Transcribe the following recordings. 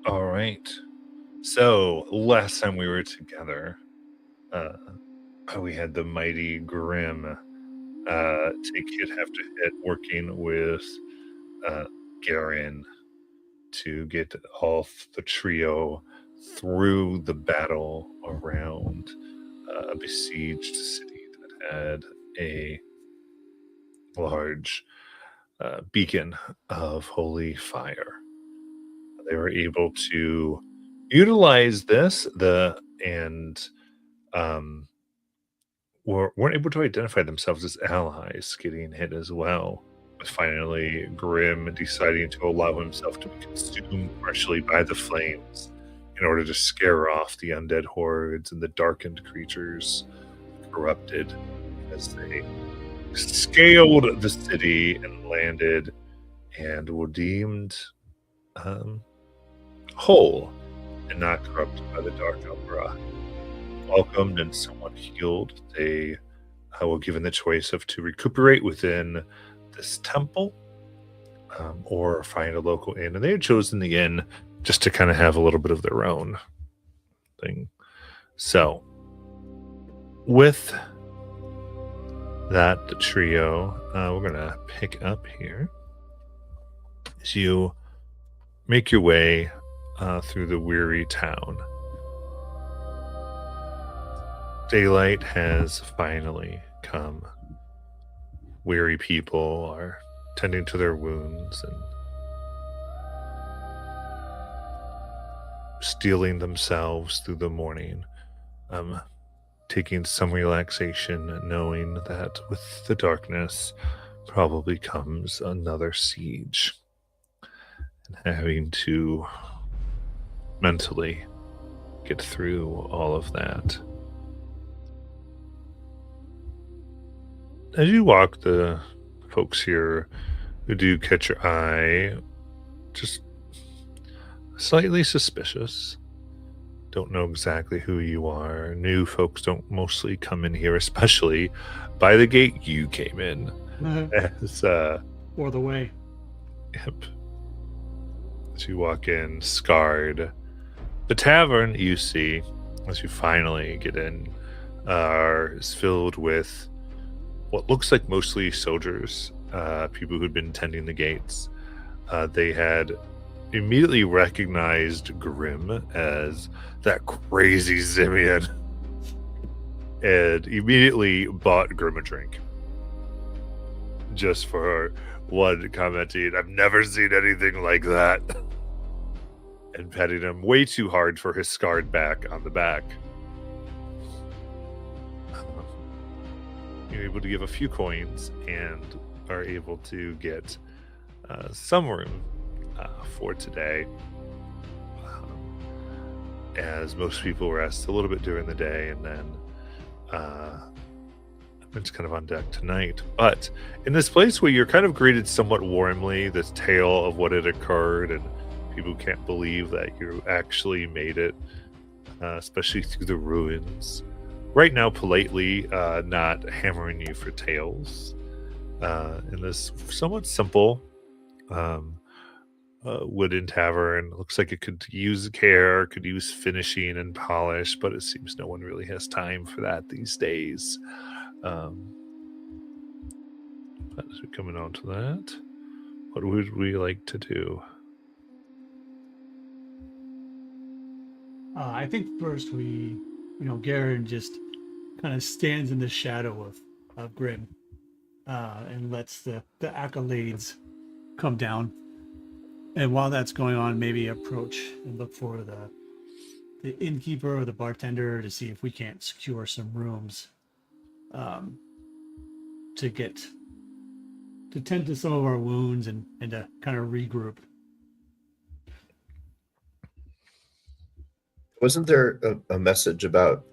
All right. So last time we were together, uh, we had the mighty Grim take hit after hit, working with uh, Garen to get all the trio through the battle around a besieged city that had a large beacon of holy fire. They were able to utilize this and um, weren't able to identify themselves as allies, getting hit as well. With finally Grim deciding to allow himself to be consumed partially by the flames in order to scare off the undead hordes and the darkened creatures corrupted as they scaled the city and landed and were deemed whole and not corrupted by the Dark Umbra. Welcomed and somewhat healed, they were given the choice of to recuperate within this temple or find a local inn. And they had chosen the inn just to kind of have a little bit of their own thing. So, with that trio, we're going to pick up here as you make your way through the weary town. Daylight has finally come. Weary people are tending to their wounds and steeling themselves through the morning, taking some relaxation, knowing that with the darkness probably comes another siege, and having to mentally get through all of that. As you walk, the folks here who do catch your eye, just slightly suspicious. Don't know exactly who you are. New folks don't mostly come in here, especially by the gate you came in. As, or the way. Yep. As you walk in, scarred. The tavern you see, as you finally get in, is filled with what looks like mostly soldiers, people who'd been tending the gates. They had immediately recognized Grim as that crazy Zimian and immediately bought Grim a drink. Just for one commenting, "I've never seen anything like that." And petting him way too hard for his scarred back on the back. You're able to give a few coins and are able to get some room for today. As most people rest a little bit during the day, and then it's kind of on deck tonight. But in this place where you're kind of greeted somewhat warmly, this tale of what had occurred, and people can't believe that you actually made it, especially through the ruins. Right now, politely not hammering you for tales. In this somewhat simple wooden tavern, looks like it could use care, could use finishing and polish, but it seems no one really has time for that these days. But as we're coming on to that, what would we like to do? I think first Garen just kind of stands in the shadow of Grim and lets the accolades come down. And while that's going on, maybe approach and look for the innkeeper or the bartender to see if we can't secure some rooms to tend to some of our wounds and to kind of regroup. Wasn't there a message about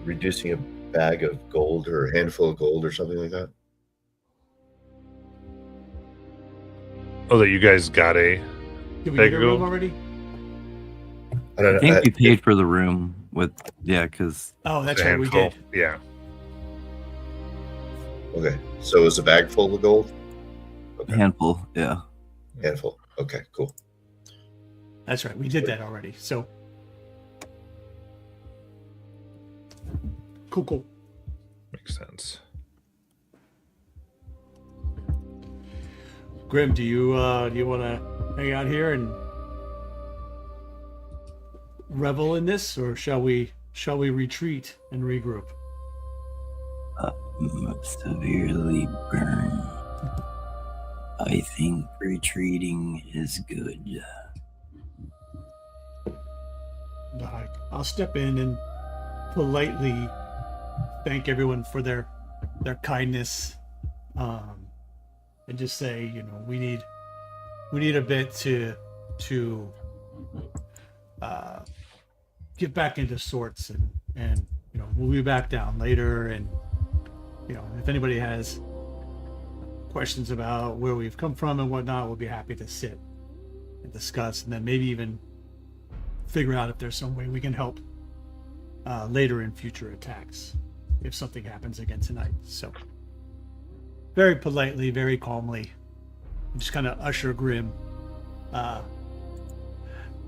reducing a bag of gold or a handful of gold or something like that? Oh, that you guys got a Did we bag get a of room gold? already? I don't know. I think we paid for the room because Oh, that's A right, we handful. did. Yeah. Okay, so it was a bag full of gold? Okay. Handful, yeah. Handful. Okay, cool. That's right. We did that already. So cool. Makes sense. Grim, do you want to hang out here and revel in this, or shall we retreat and regroup? Severely burned. I think retreating is good. I'll step in and politely thank everyone for their kindness, and just say, we need a bit to get back into sorts, and we'll be back down later, and if anybody has questions about where we've come from and whatnot, we'll be happy to sit and discuss, and then maybe even figure out if there's some way we can help later in future attacks if something happens again tonight. So very politely, very calmly, just kind of usher Grim out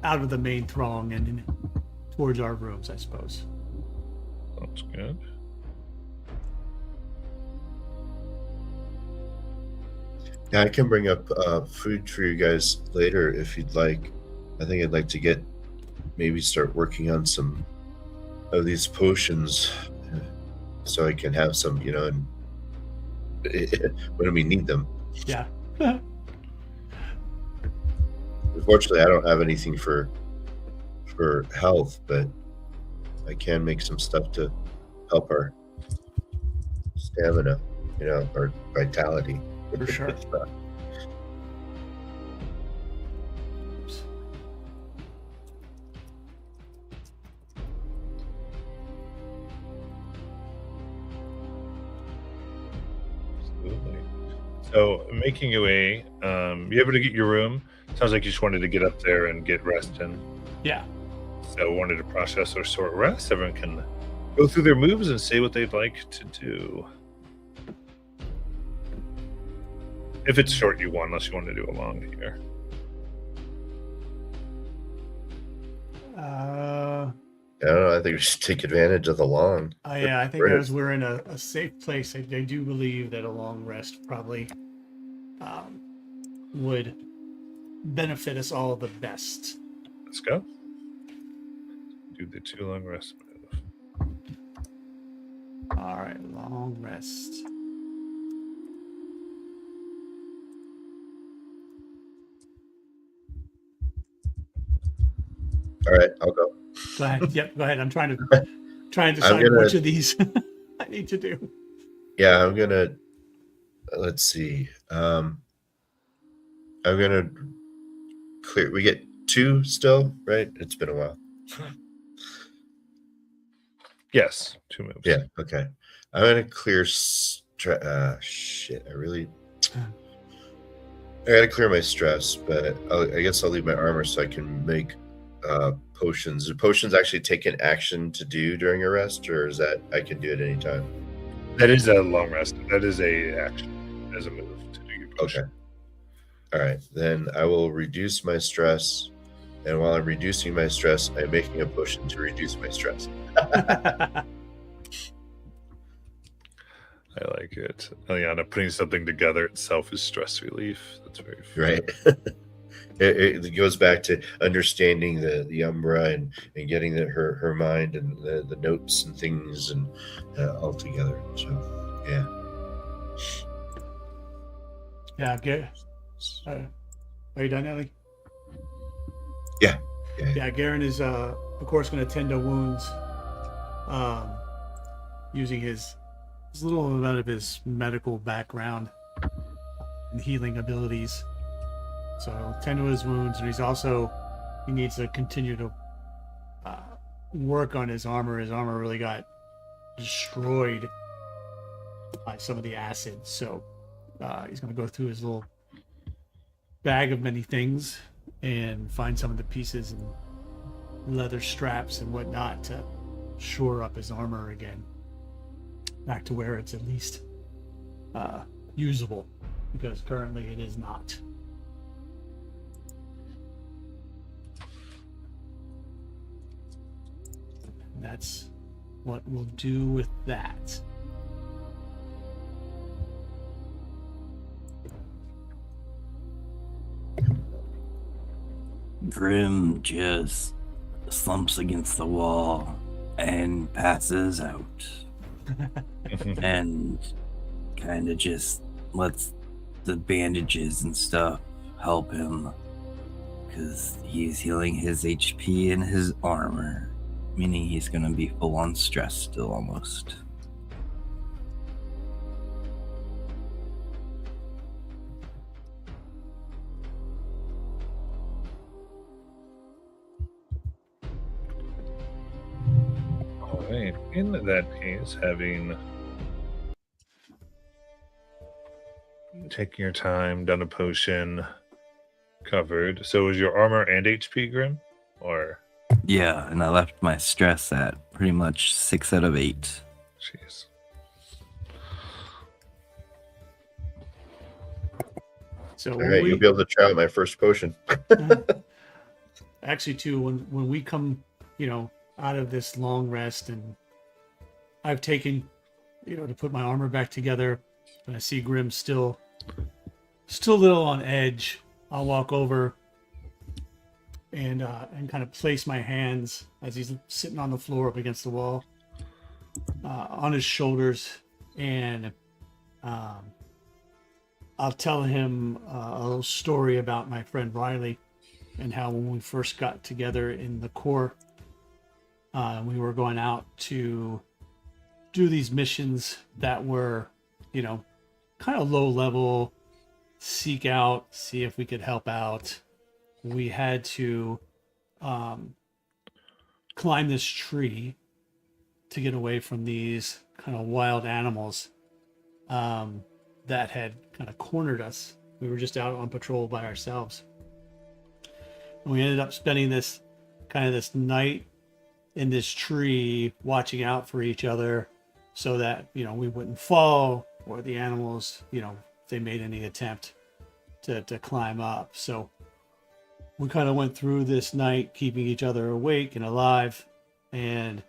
of the main throng and towards our rooms, I suppose. Sounds good. Yeah, I can bring up food for you guys later if you'd like. I think I'd like to maybe start working on some of these potions so I can have some, and when we need them. Yeah. Unfortunately, I don't have anything for health, but I can make some stuff to help our stamina, our vitality. For sure. Absolutely. So, making your way, you able to get your room? Sounds like you just wanted to get up there and get rest in. Yeah. So, wanted to process or short rest. Everyone can go through their moves and say what they'd like to do. If it's short, you want, unless you want to do a long here. I don't know. I think we should take advantage of the long. Yeah, I think as we're in a safe place, I do believe that a long rest probably would benefit us all the best. Let's go. Do the 2 long rest move. All right, long rest. All right, I'll go. Go ahead. Yep, go ahead. I'm trying to decide which of these I need to do. Yeah, I'm gonna. Let's see. I'm gonna clear. We get 2 still, right? It's been a while. Yes, 2 moves. Yeah. Okay. I'm gonna clear. Shit. I gotta clear my stress, but I guess I'll leave my armor so I can make potions. Do potions actually take an action to do during a rest, or is that I can do it anytime? That is a long rest. That is a action as a move to do your potion. Okay. All right. Then I will reduce my stress, and while I'm reducing my stress, I'm making a potion to reduce my stress. I like it. Eliana, putting something together itself is stress relief. That's very fun. Right. It goes back to understanding the Umbra and getting her mind and the notes and things and all together. So, yeah. Yeah, good. Are you done, Ellie? Yeah. Yeah, Garen is, of course, going to tend to wounds using his little amount of his medical background and healing abilities. So he'll tend to his wounds, and he needs to continue to work on his armor. His armor really got destroyed by some of the acid. So he's going to go through his little bag of many things and find some of the pieces and leather straps and whatnot to shore up his armor again, back to where it's at least usable. because currently it is not. That's what we'll do with that. Grim just slumps against the wall and passes out and kind of just lets the bandages and stuff help him because he's healing his HP and his armor, meaning he's going to be full on stress still almost. All right. In that case, having taken your time, done a potion, covered. So was your armor and HP, Grim? Or Yeah, and I left my stress at pretty much 6 out of 8. jeez. So All when right, we, you'll be able to try out my first potion. actually too, when we come, out of this long rest and I've taken, to put my armor back together, and I see Grim still a little on edge, I'll walk over and kind of place my hands as he's sitting on the floor up against the wall, on his shoulders, and I'll tell him a little story about my friend Riley and how when we first got together in the Corps, we were going out to do these missions that were, kind of low level, seek out, see if we could help out. We had to climb this tree to get away from these kind of wild animals that had kind of cornered us. We were just out on patrol by ourselves. And we ended up spending this night in this tree, watching out for each other so that, we wouldn't fall, or the animals, if they made any attempt to climb up. So we kind of went through this night keeping each other awake and alive, and,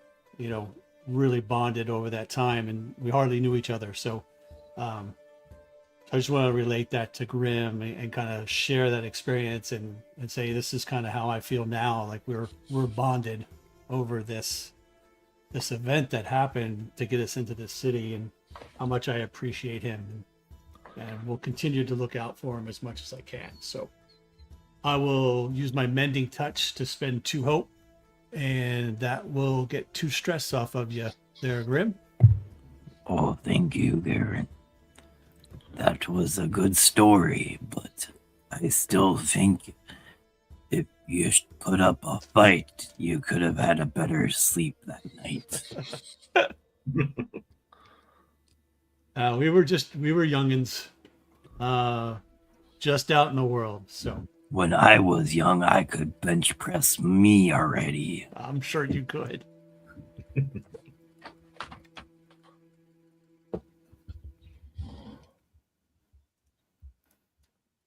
really bonded over that time, and we hardly knew each other. So I just want to relate that to Grim and kind of share that experience and say, this is kind of how I feel now. Like we're bonded over this event that happened to get us into this city, and how much I appreciate him, and will continue to look out for him as much as I can. So I will use my mending touch to spend 2 hope, and that will get 2 stress off of you there, Grim. Oh, thank you, Garen. That was a good story, but I still think if you put up a fight, you could have had a better sleep that night. We were youngins, just out in the world. So When I was young, I could bench press me already. I'm sure you could.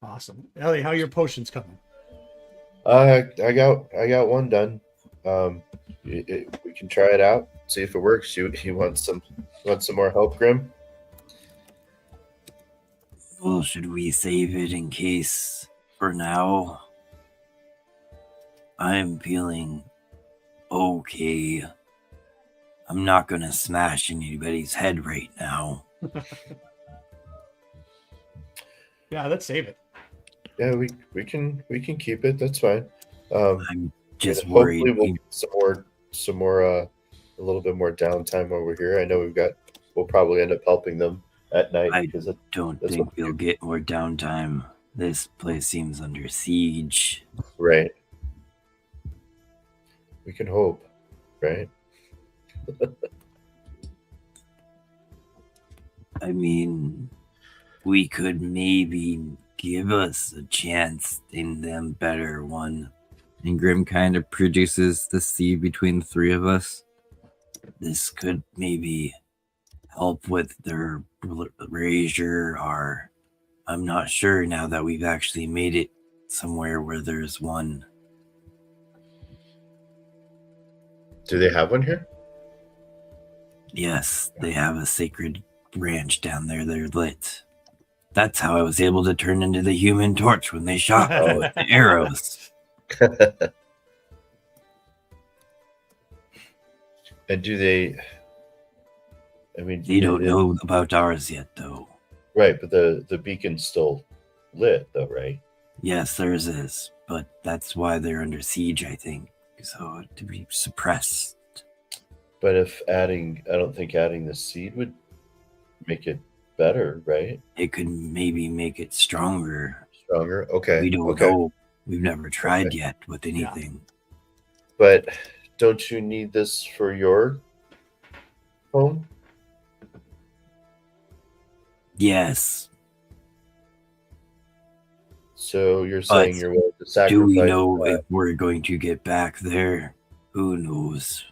Awesome. Ellie, how are your potions coming? I got one done. We can try it out, see if it works. You want some more help, Grim? Well, should we save it in case for now? I'm feeling okay. I'm not gonna smash anybody's head right now. Yeah, let's save it. Yeah, we can keep it. That's fine. I'm just and worried. hopefully we'll get some more a little bit more downtime over here. I know we'll probably end up helping them at night. I because don't that's think what we we'll do. get more downtime. This place seems under siege. Right. We can hope, right? I mean, we could maybe give us a chance in them better one. And Grim kind of produces the seed between the 3 of us. This could maybe help with their brazier or I'm not sure now that we've actually made it somewhere where there's one. Do they have one here? Yes, they have a sacred branch down there. They're lit. That's how I was able to turn into the Human Torch when they shot me with the arrows. And do they? I mean, They don't know about ours yet, though. Right, but the beacon's still lit, though, right? Yes, theirs is, but that's why they're under siege, I think. So to be suppressed. But I don't think adding the seed would make it better, right? It could maybe make it stronger. Stronger. Okay. We don't okay. know. We've never tried yet with anything. But don't you need this for your home? Yes. So you're saying But you're willing to sacrifice? do we know if we're going to get back there? Who knows?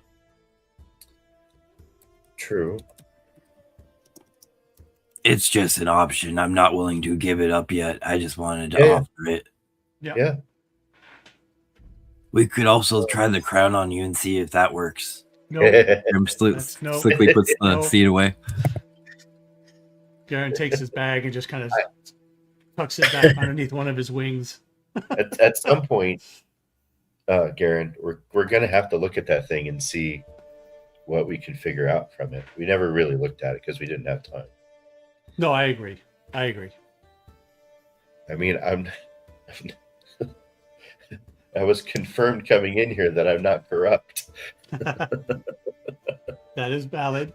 True. It's just an option. I'm not willing to give it up yet. I just wanted to offer it. Yeah. We could also try the crown on you and see if that works. No, Grim no. slickly puts the No. seed away. Garen takes his bag and just kind of tucks it back underneath one of his wings. At some point, Garen, we're gonna have to look at that thing and see what we can figure out from it. We never really looked at it because we didn't have time. No, I agree. I mean, I was confirmed coming in here that I'm not corrupt. That is valid.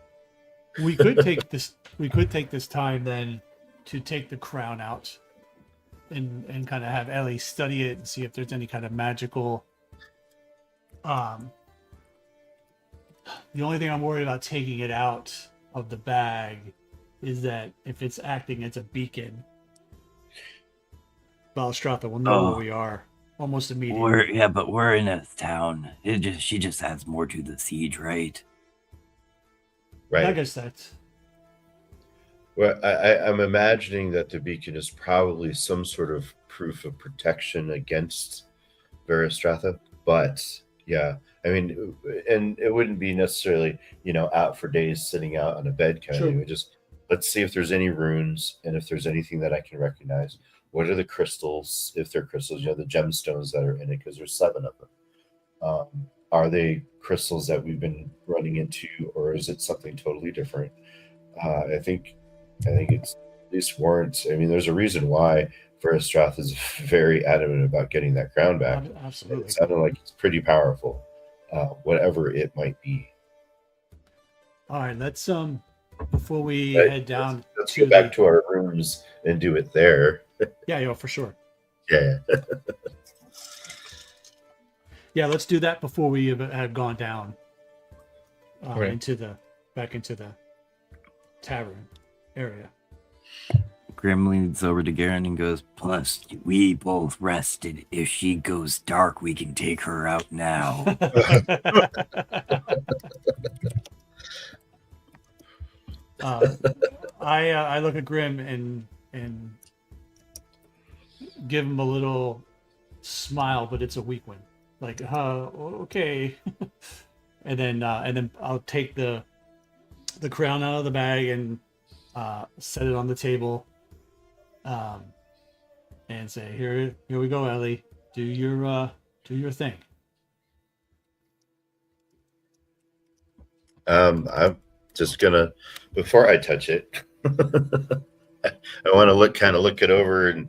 We could take this. We could take this time then to take the crown out, and kind of have Ellie study it and see if there's any kind of magical. The only thing I'm worried about taking it out of the bag is that if it's acting as a beacon, Valstratha will know where we are almost immediately. But we're in a town. She just adds more to the siege, right? Right. I guess that's. Well, I'm imagining that the beacon is probably some sort of proof of protection against Veristratha, but yeah, I mean, and it wouldn't be necessarily, out for days sitting out on a bed kind of thing. Just let's see if there's any runes and if there's anything that I can recognize. What are the crystals? If they're crystals, the gemstones that are in it, because there's 7 of them. Are they crystals that we've been running into, or is it something totally different? I think it's at least warrants. I mean, there's a reason why Veristrath is very adamant about getting that crown back. Absolutely. It sounded like it's pretty powerful, whatever it might be. All right, let's before we head down, let's go back to our rooms and do it there. Yeah, for sure. Yeah. Yeah, let's do that before we have gone down Okay. back into the tavern area. Grim leans over to Garen and goes, plus, we both rested. If she goes dark, we can take her out now. I look at Grim and give him a little smile, but it's a weak one. Like, okay. and then I'll take the crown out of the bag and set it on the table, and say, here we go, Ellie. Do your thing. I'm just gonna, before I touch it, I want to look it over and,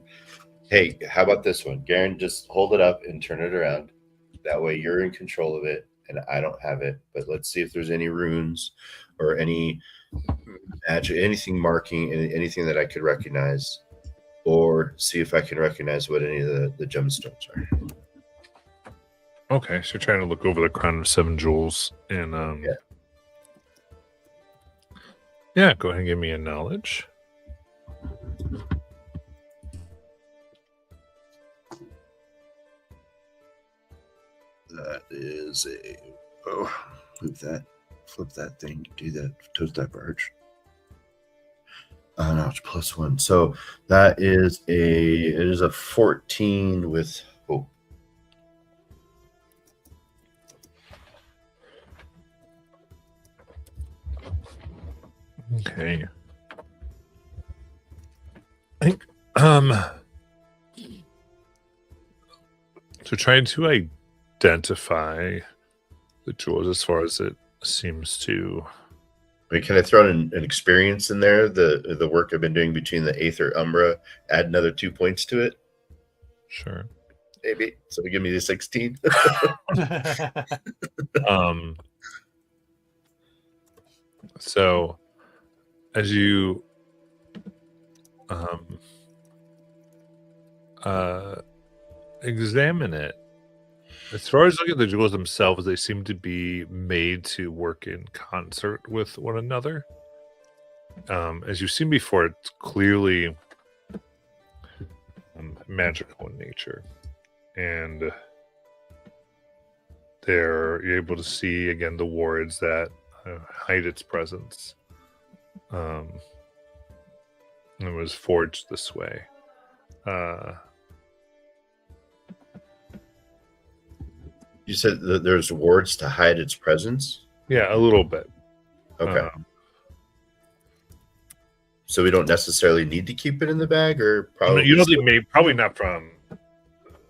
hey, how about this one, Garen? Just hold it up and turn it around. That way, you're in control of it, and I don't have it. But let's see if there's any runes or any magic, anything marking, anything that I could recognize, or see if I can recognize what any of the gemstones are. Okay, so you're trying to look over the crown of 7 jewels, and yeah, go ahead and give me a knowledge. That is flip that thing, do that, toast that barge. No, it's +1. So that is a 14 with hope. Okay. I think so trying to identify the jewels as far as it seems to. I mean, can I throw in an experience in there? The work I've been doing between the Aether Umbra, add another 2 points to it, Sure. maybe. So give me the 16. So as you examine it, as far as looking at the jewels themselves, they seem to be made to work in concert with one another. As you've seen before, it's clearly magical in nature, and you're able to see again the wards that hide its presence. It was forged this way. You said that there's wards to hide its presence? Yeah, a little bit. Okay. So we don't necessarily need to keep it in the bag, or probably you know they may probably not from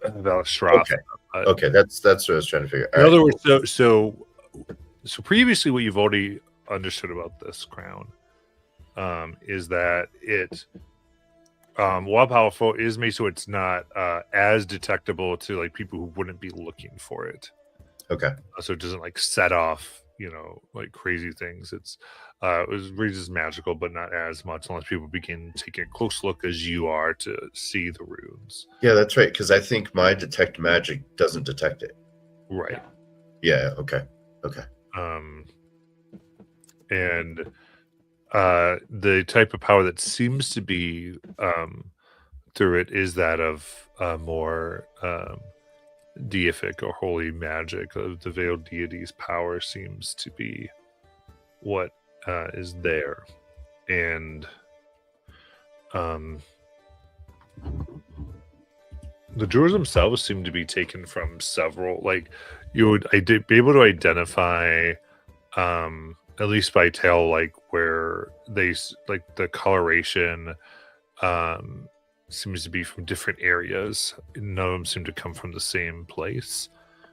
Valestroth. Okay. Okay, that's what I was trying to figure. In other words, so previously, what you've already understood about this crown is that it, while powerful, is made so it's not as detectable to like people who wouldn't be looking for it. Okay. So it doesn't like set off, like crazy things. It reads as magical, but not as much unless people begin taking a close look as you are to see the runes. Yeah, that's right. Because I think my detect magic doesn't detect it. Right. Yeah. Okay. And the type of power that seems to be through it is that of more deific or holy magic. The veiled deity's power seems to be what is there, and the jewels themselves seem to be taken from several. Like you would be able to identify, at least by tail, like where they like the coloration seems to be from different areas. None of them seem to come from the same place.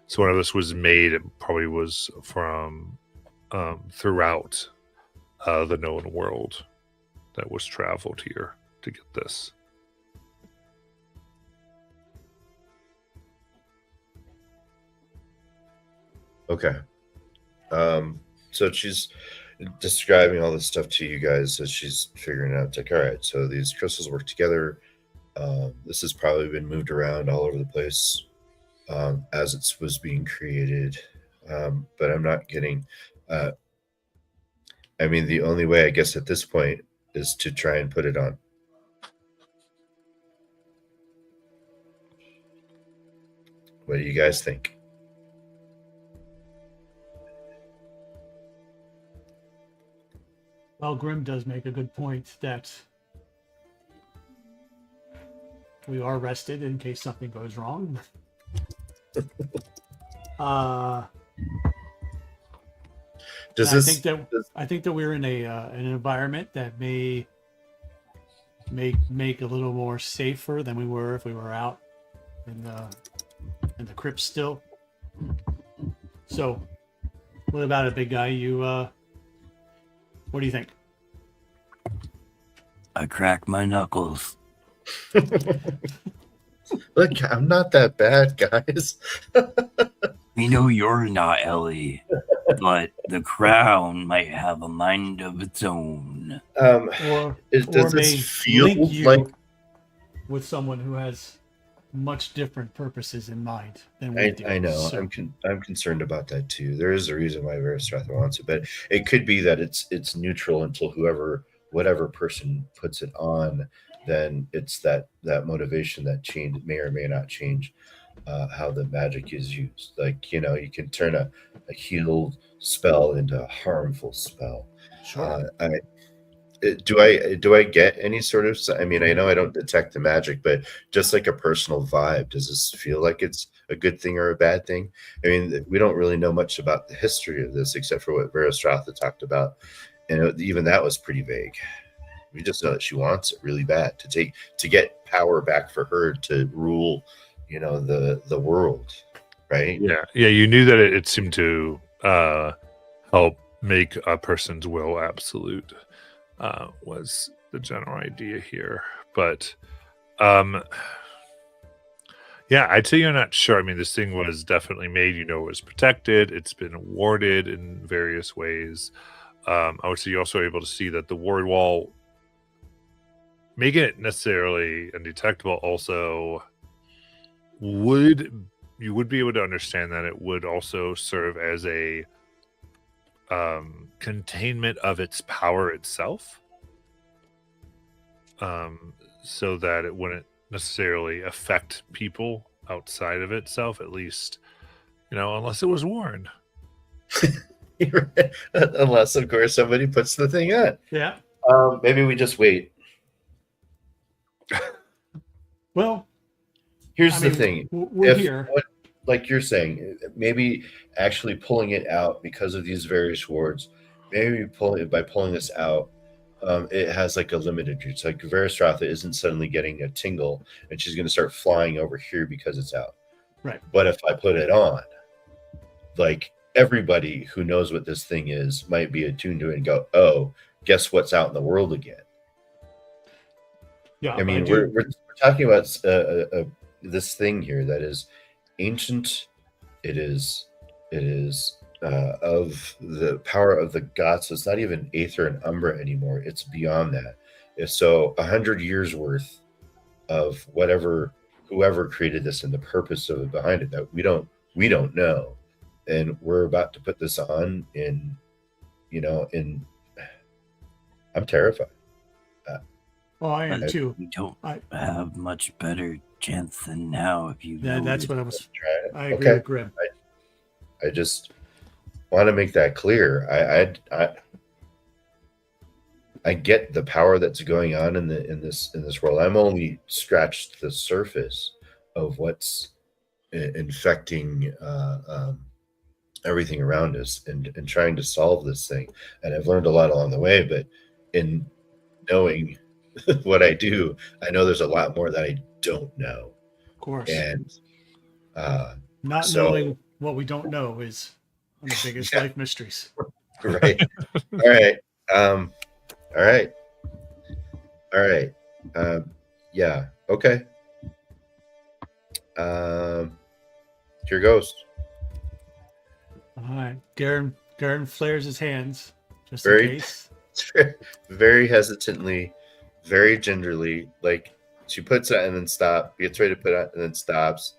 So when this was made, it probably was from throughout the known world that was traveled here to get this. Okay. So she's describing all this stuff to you guys as she's figuring out, like, all right, so these crystals work together. This has probably been moved around all over the place as it was being created. But I'm not getting... I mean, the only way, I guess, at this point is to try and put it on. What do you guys think? Well, Grim does make a good point that we are rested in case something goes wrong. I think that we're in an environment that may make a little more safer than we were if we were out in the crypt still. So, what about it, big guy? You what do you think? I crack my knuckles. Look, I'm not that bad, guys. We know you're not, Ellie, but the crown might have a mind of its own. Or does may this feel link you like with someone who has much different purposes in mind than we do? I know. So, I'm concerned about that too. There is a reason why Varistratha wants it, but it could be that it's neutral until whatever person puts it on. Then it's that motivation that may or may not change how the magic is used. Like, you can turn a healed spell into a harmful spell. sure. Do I get any sort of? I mean, I know I don't detect the magic, but just like a personal vibe, does this feel like it's a good thing or a bad thing? I mean, we don't really know much about the history of this except for what Vera Stratha talked about, and even that was pretty vague. We just know that she wants it really bad to get power back for her to rule, the world, right? Yeah. You knew that it seemed to help make a person's will absolute. Was the general idea here, but I'd say you're not sure. I mean, this thing was definitely made. It was protected. It's been warded in various ways. I would say you're also able to see that the ward wall, making it necessarily undetectable, also you would be able to understand that it would also serve as a containment of its power itself, so that it wouldn't necessarily affect people outside of itself, at least, unless it was worn. Unless, of course, somebody puts the thing on. Yeah. Maybe we just wait. Well, here's the thing. We're here. Like you're saying, maybe actually pulling it out because of these various wards, maybe by pulling this out, it has like a limited use. Like Vera Stratha isn't suddenly getting a tingle and she's going to start flying over here because it's out. Right. But if I put it on, like everybody who knows what this thing is might be attuned to it and go, oh, guess what's out in the world again? Yeah. I mean, we're talking about this thing here that is ancient. It is of the power of the gods. It's not even Aether and Umbra anymore. It's beyond that. So 100 years worth of whoever created this and the purpose of it behind it that we don't know. And we're about to put this on I'm terrified. Oh, I am too. You don't have much better chance than now if you. Yeah, that's what I was. I agree Okay. with Grim. I just want to make that clear. I get the power that's going on in this world. I'm only scratched the surface of what's infecting everything around us and trying to solve this thing. And I've learned a lot along the way, but in knowing what I do, I know there's a lot more that I don't know. Of course. And not knowing what we don't know is one of the biggest life mysteries. Right. All right. Yeah. Okay. Here goes. All right. Garen flares his hands just Very- in case. Very hesitantly, very gingerly, like she puts it and then stops, gets ready to put it and then stops.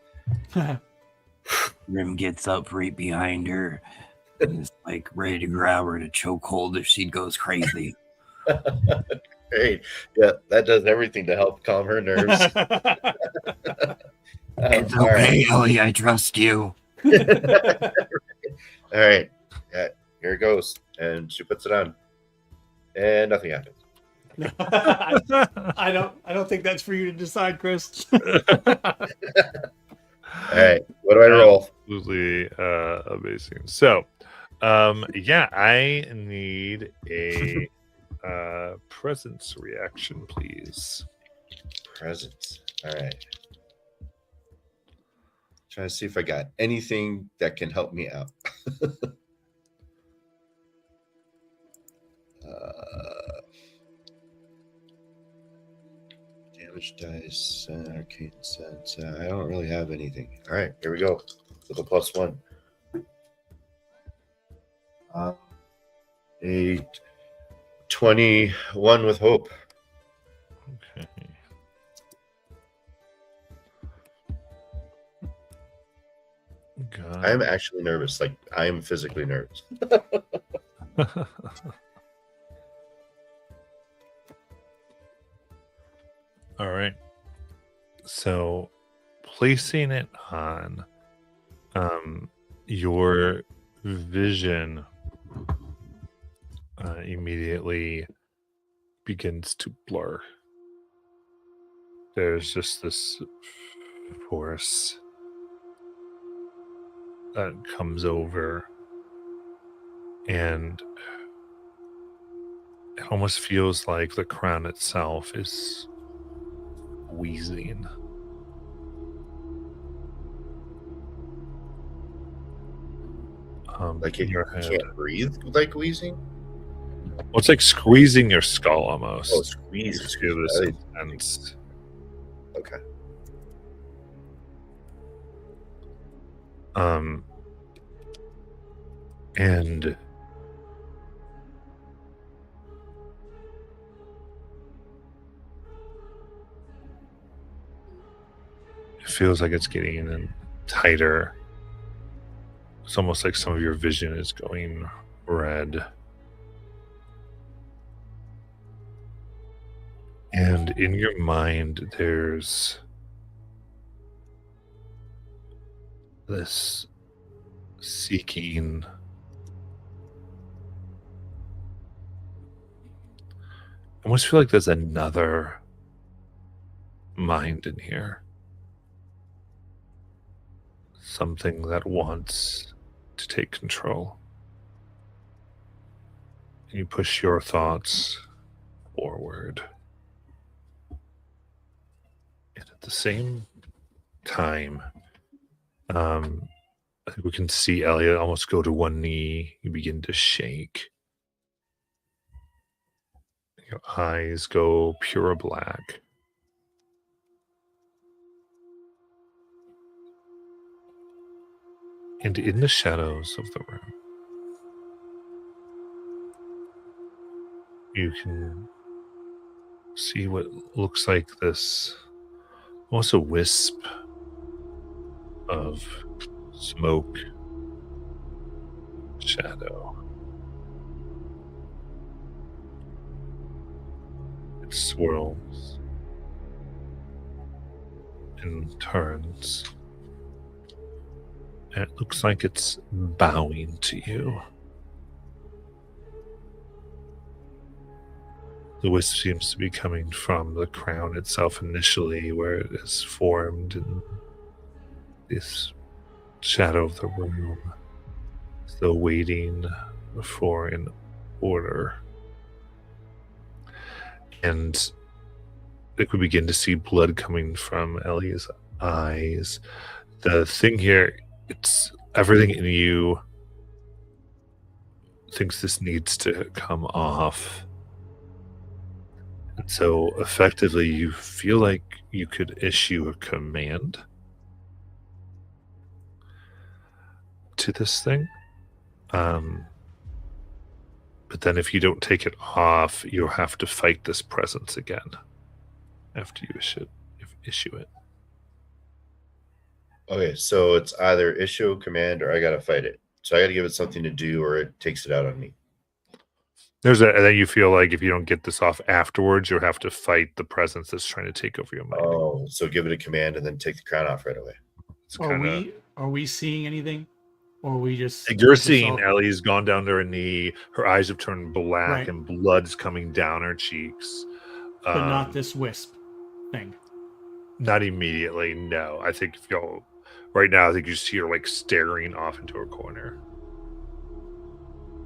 Grim gets up right behind her and is like ready to grab her in a chokehold if she goes crazy. Great. Yeah, that does everything to help calm her nerves. It's all right. okay, Ellie. I trust you. All right. Yeah, here it goes. And she puts it on. And nothing happens. I don't think that's for you to decide, Chris. All right. What do I roll? Absolutely amazing. So, I need a presence reaction, please. Presence. All right. Trying to see if I got anything that can help me out. Damage dice, arcane sense. I don't really have anything. All right, here we go with a +1. A 21 with hope. Okay. God. I'm actually nervous. Like, I am physically nervous. All right. So, placing it on, your vision immediately begins to blur. There's just this force that comes over, and it almost feels like the crown itself is wheezing. Like in it your head. can't breathe, like wheezing. Well, it's like squeezing your skull almost. Oh, squeeze. You feel this Squeeze. intense. Okay. And it feels like it's getting tighter. It's almost like some of your vision is going red. And in your mind, there's this seeking. I almost feel like there's another mind in here. Something that wants to take control. And you push your thoughts forward. And at the same time, I think we can see Elliot almost go to one knee. You begin to shake. Your eyes go pure black. And in the shadows of the room, you can see what looks like this, almost a wisp of smoke, shadow. It swirls and turns. And it looks like it's bowing to you. The wisp seems to be coming from the crown itself initially, where it is formed in this shadow of the room, as though waiting for an order. And I think we begin to see blood coming from Ellie's eyes. The thing here, it's everything in you thinks this needs to come off. And so effectively you feel like you could issue a command to this thing. But then if you don't take it off, you'll have to fight this presence again after you issue it. Okay, so it's either issue a command or I gotta fight it. So I gotta give it something to do or it takes it out on me. And then you feel like if you don't get this off afterwards, you'll have to fight the presence that's trying to take over your mind. Oh, so give it a command and then take the crown off right away. It's Are we seeing anything? Or are we just you're just seeing all- Ellie's gone down to her knee, her eyes have turned black Right. and blood's coming down her cheeks. but not this wisp thing. Not immediately, no. I think if y'all right now, I think you see her like staring off into a corner.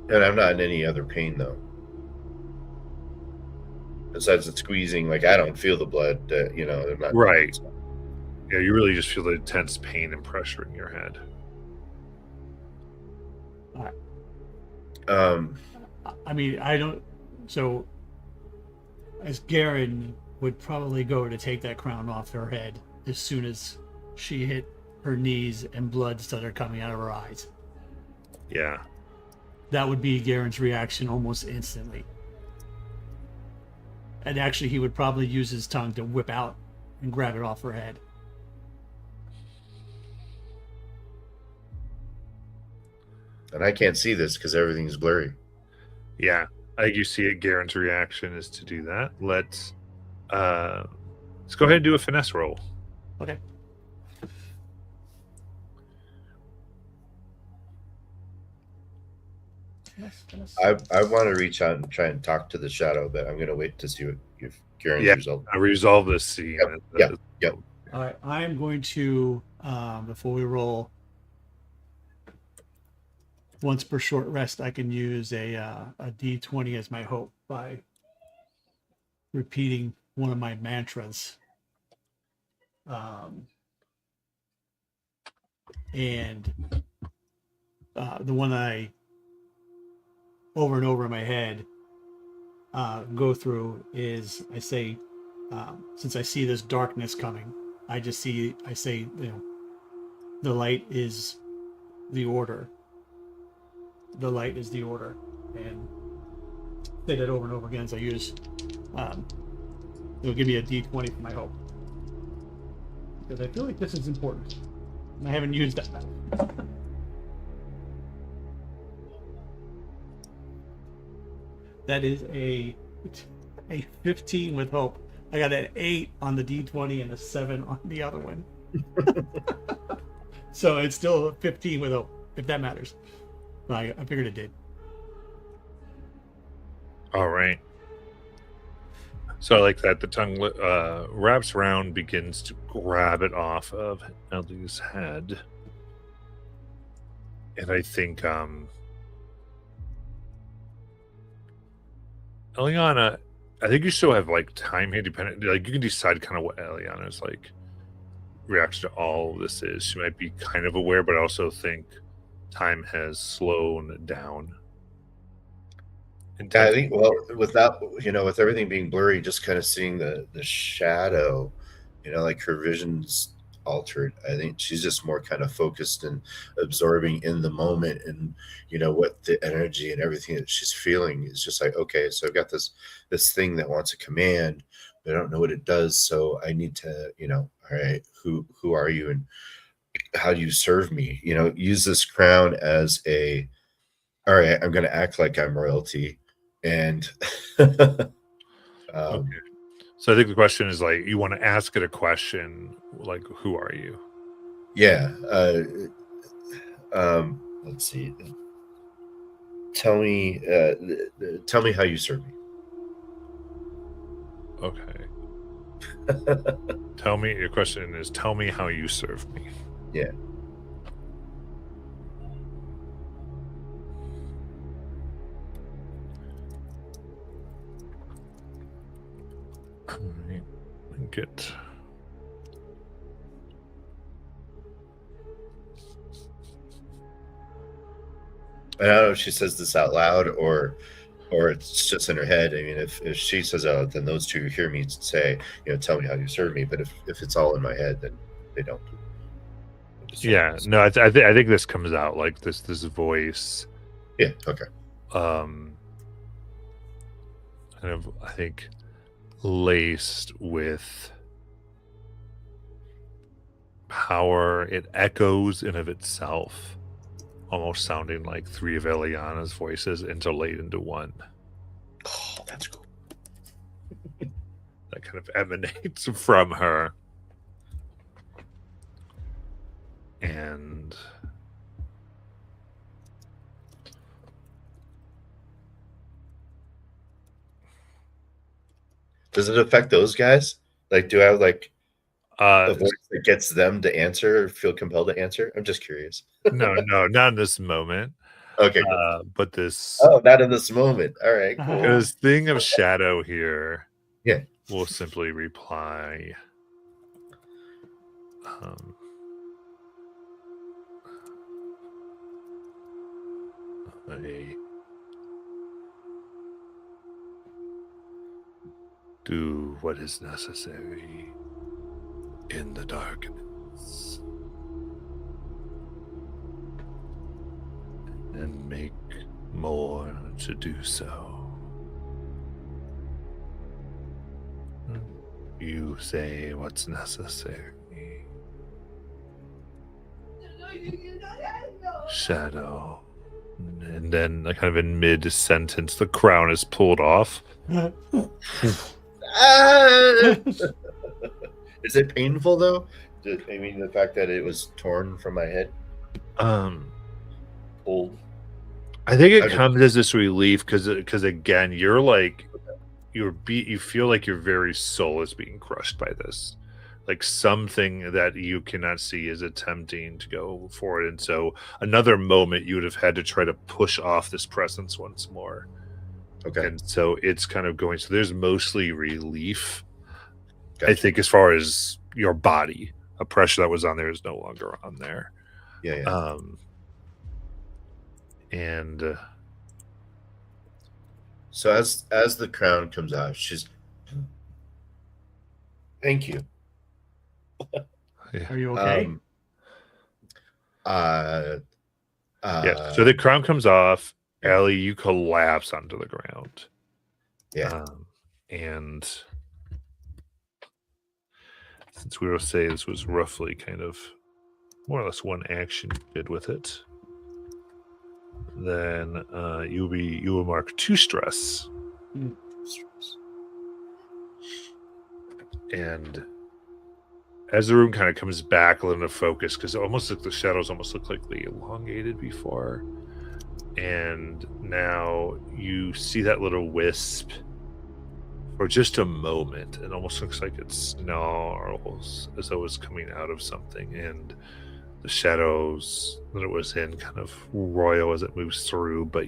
And I'm not in any other pain though. Besides the squeezing, like I don't feel the blood. I'm not Right. Yeah, you really just feel the intense pain and pressure in your head. I mean, I don't. So, as Garen would probably go to take that crown off her head as soon as she hit her knees and blood started coming out of her eyes. Yeah. That would be Garen's reaction almost instantly. And actually, he would probably use his tongue to whip out and grab it off her head. And I can't see this because everything's blurry. Yeah. I think you see it. Garen's reaction is to do that. Let's go ahead and do a finesse roll. Okay. I want to reach out and try and talk to the shadow, but I'm going to wait to see what if Garen's Yeah. result. I resolve this scene. Yep. All right, I am going to before we roll. Once per short rest, I can use a D20 as my hope by repeating one of my mantras. And the one I over and over in my head go through is I say, since I see this darkness coming, I say, the light is the order. The light is the order. And say that over and over again as I use, it'll give me a D20 for my hope. Because I feel like this is important. And I haven't used that now. That is a 15 with hope. I got an 8 on the D20 and a 7 on the other one. So it's still a 15 with hope, if that matters. I figured it did. All right. So I like that. The tongue wraps around, begins to grab it off of Ellie's head. And I think Eliana, I think you still have like time here dependent. Like you can decide kind of what Eliana's like reaction to all of this is. She might be kind of aware, but I also think time has slowed down. Yeah, I think with everything being blurry, just kind of seeing the shadow, like her vision's altered. I think she's just more kind of focused and absorbing in the moment, and what the energy and everything that she's feeling is just like, okay, so I've got this thing that wants a command, but I don't know what it does, so I need to, all right, who are you and how do you serve me? Use this crown as all right, I'm going to act like I'm royalty. And okay. So I think the question is like, you want to ask it a question like, who are you? Yeah. Let's see. Tell me how you serve me. Okay. Your question is, tell me how you serve me. Yeah. Get I don't know if she says this out loud or it's just in her head. I mean, if she says it out, then those two hear me say, tell me how you serve me. But if it's all in my head, then they don't. Yeah, no, I think this comes out like this voice. Yeah. Okay. Kind of, I think, laced with power. It echoes in of itself, almost sounding like three of Eliana's voices interlaid into one. Oh, that's cool. That kind of emanates from her. And does it affect those guys? Like, do I have like a voice that gets them to answer or feel compelled to answer? I'm just curious. No, not in this moment. Okay, cool. But this. Oh, not in this moment. All right, cool. This thing of shadow here. Yeah. Will simply reply. Do what is necessary in the darkness and make more to do so. You say what's necessary. Shadow. And then, like, kind of in mid-sentence, the crown is pulled off. Is it painful, though? I mean, the fact that it was torn from my head? Pulled. I think I it just- comes as this relief because again, you're like you feel like your very soul is being crushed by this. Like something that you cannot see is attempting to go forward. And so another moment you would have had to try to push off this presence once more. Okay. And so it's kind of going, so there's mostly relief. I Gotcha. think as far as your body, a pressure that was on there is no longer on there. Yeah. And So as the crown comes out, she's thank you. Are you okay? Yeah. So the crown comes off. Ellie, you collapse onto the ground. Yeah. And since we will say this was roughly kind of more or less one action you did with it, then you will mark 2 stress. And as the room kind of comes back a little into focus, because almost like the shadows almost look like they elongated before, and now you see that little wisp for just a moment. It almost looks like it snarls as though it's coming out of something, and the shadows that it was in kind of royal as it moves through. But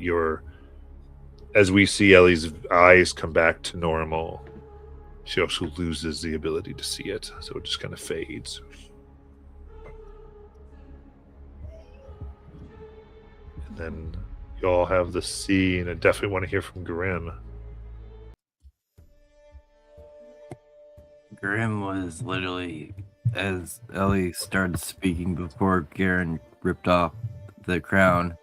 as we see Ellie's eyes come back to normal, she also loses the ability to see it, so it just kind of fades. And then you all have the scene. I definitely want to hear from Grim. Grim was literally, as Ellie started speaking before Garen ripped off the crown,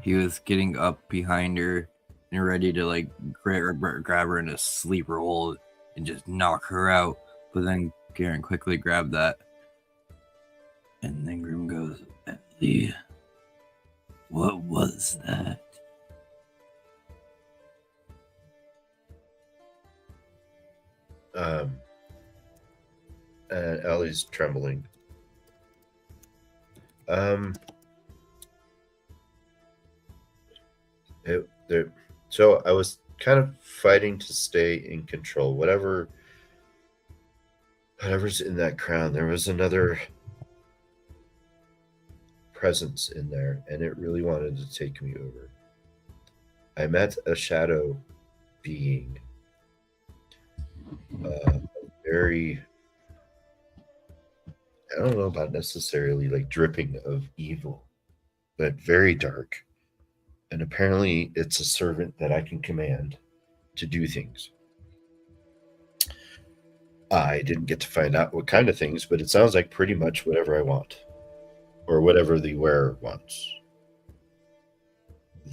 he was getting up behind her and ready to like grab her in a sleeper hold and just knock her out. But then Garen quickly grabbed that. And then Grim goes, Ellie, what was that? And Ellie's trembling. So I was kind of fighting to stay in control. Whatever's in that crown, there was another presence in there, and it really wanted to take me over. I met a shadow being, very, I don't know about necessarily like dripping of evil, but very dark. And apparently it's a servant that I can command to do things. I didn't get to find out what kind of things, but it sounds like pretty much whatever I want, or whatever the wearer wants.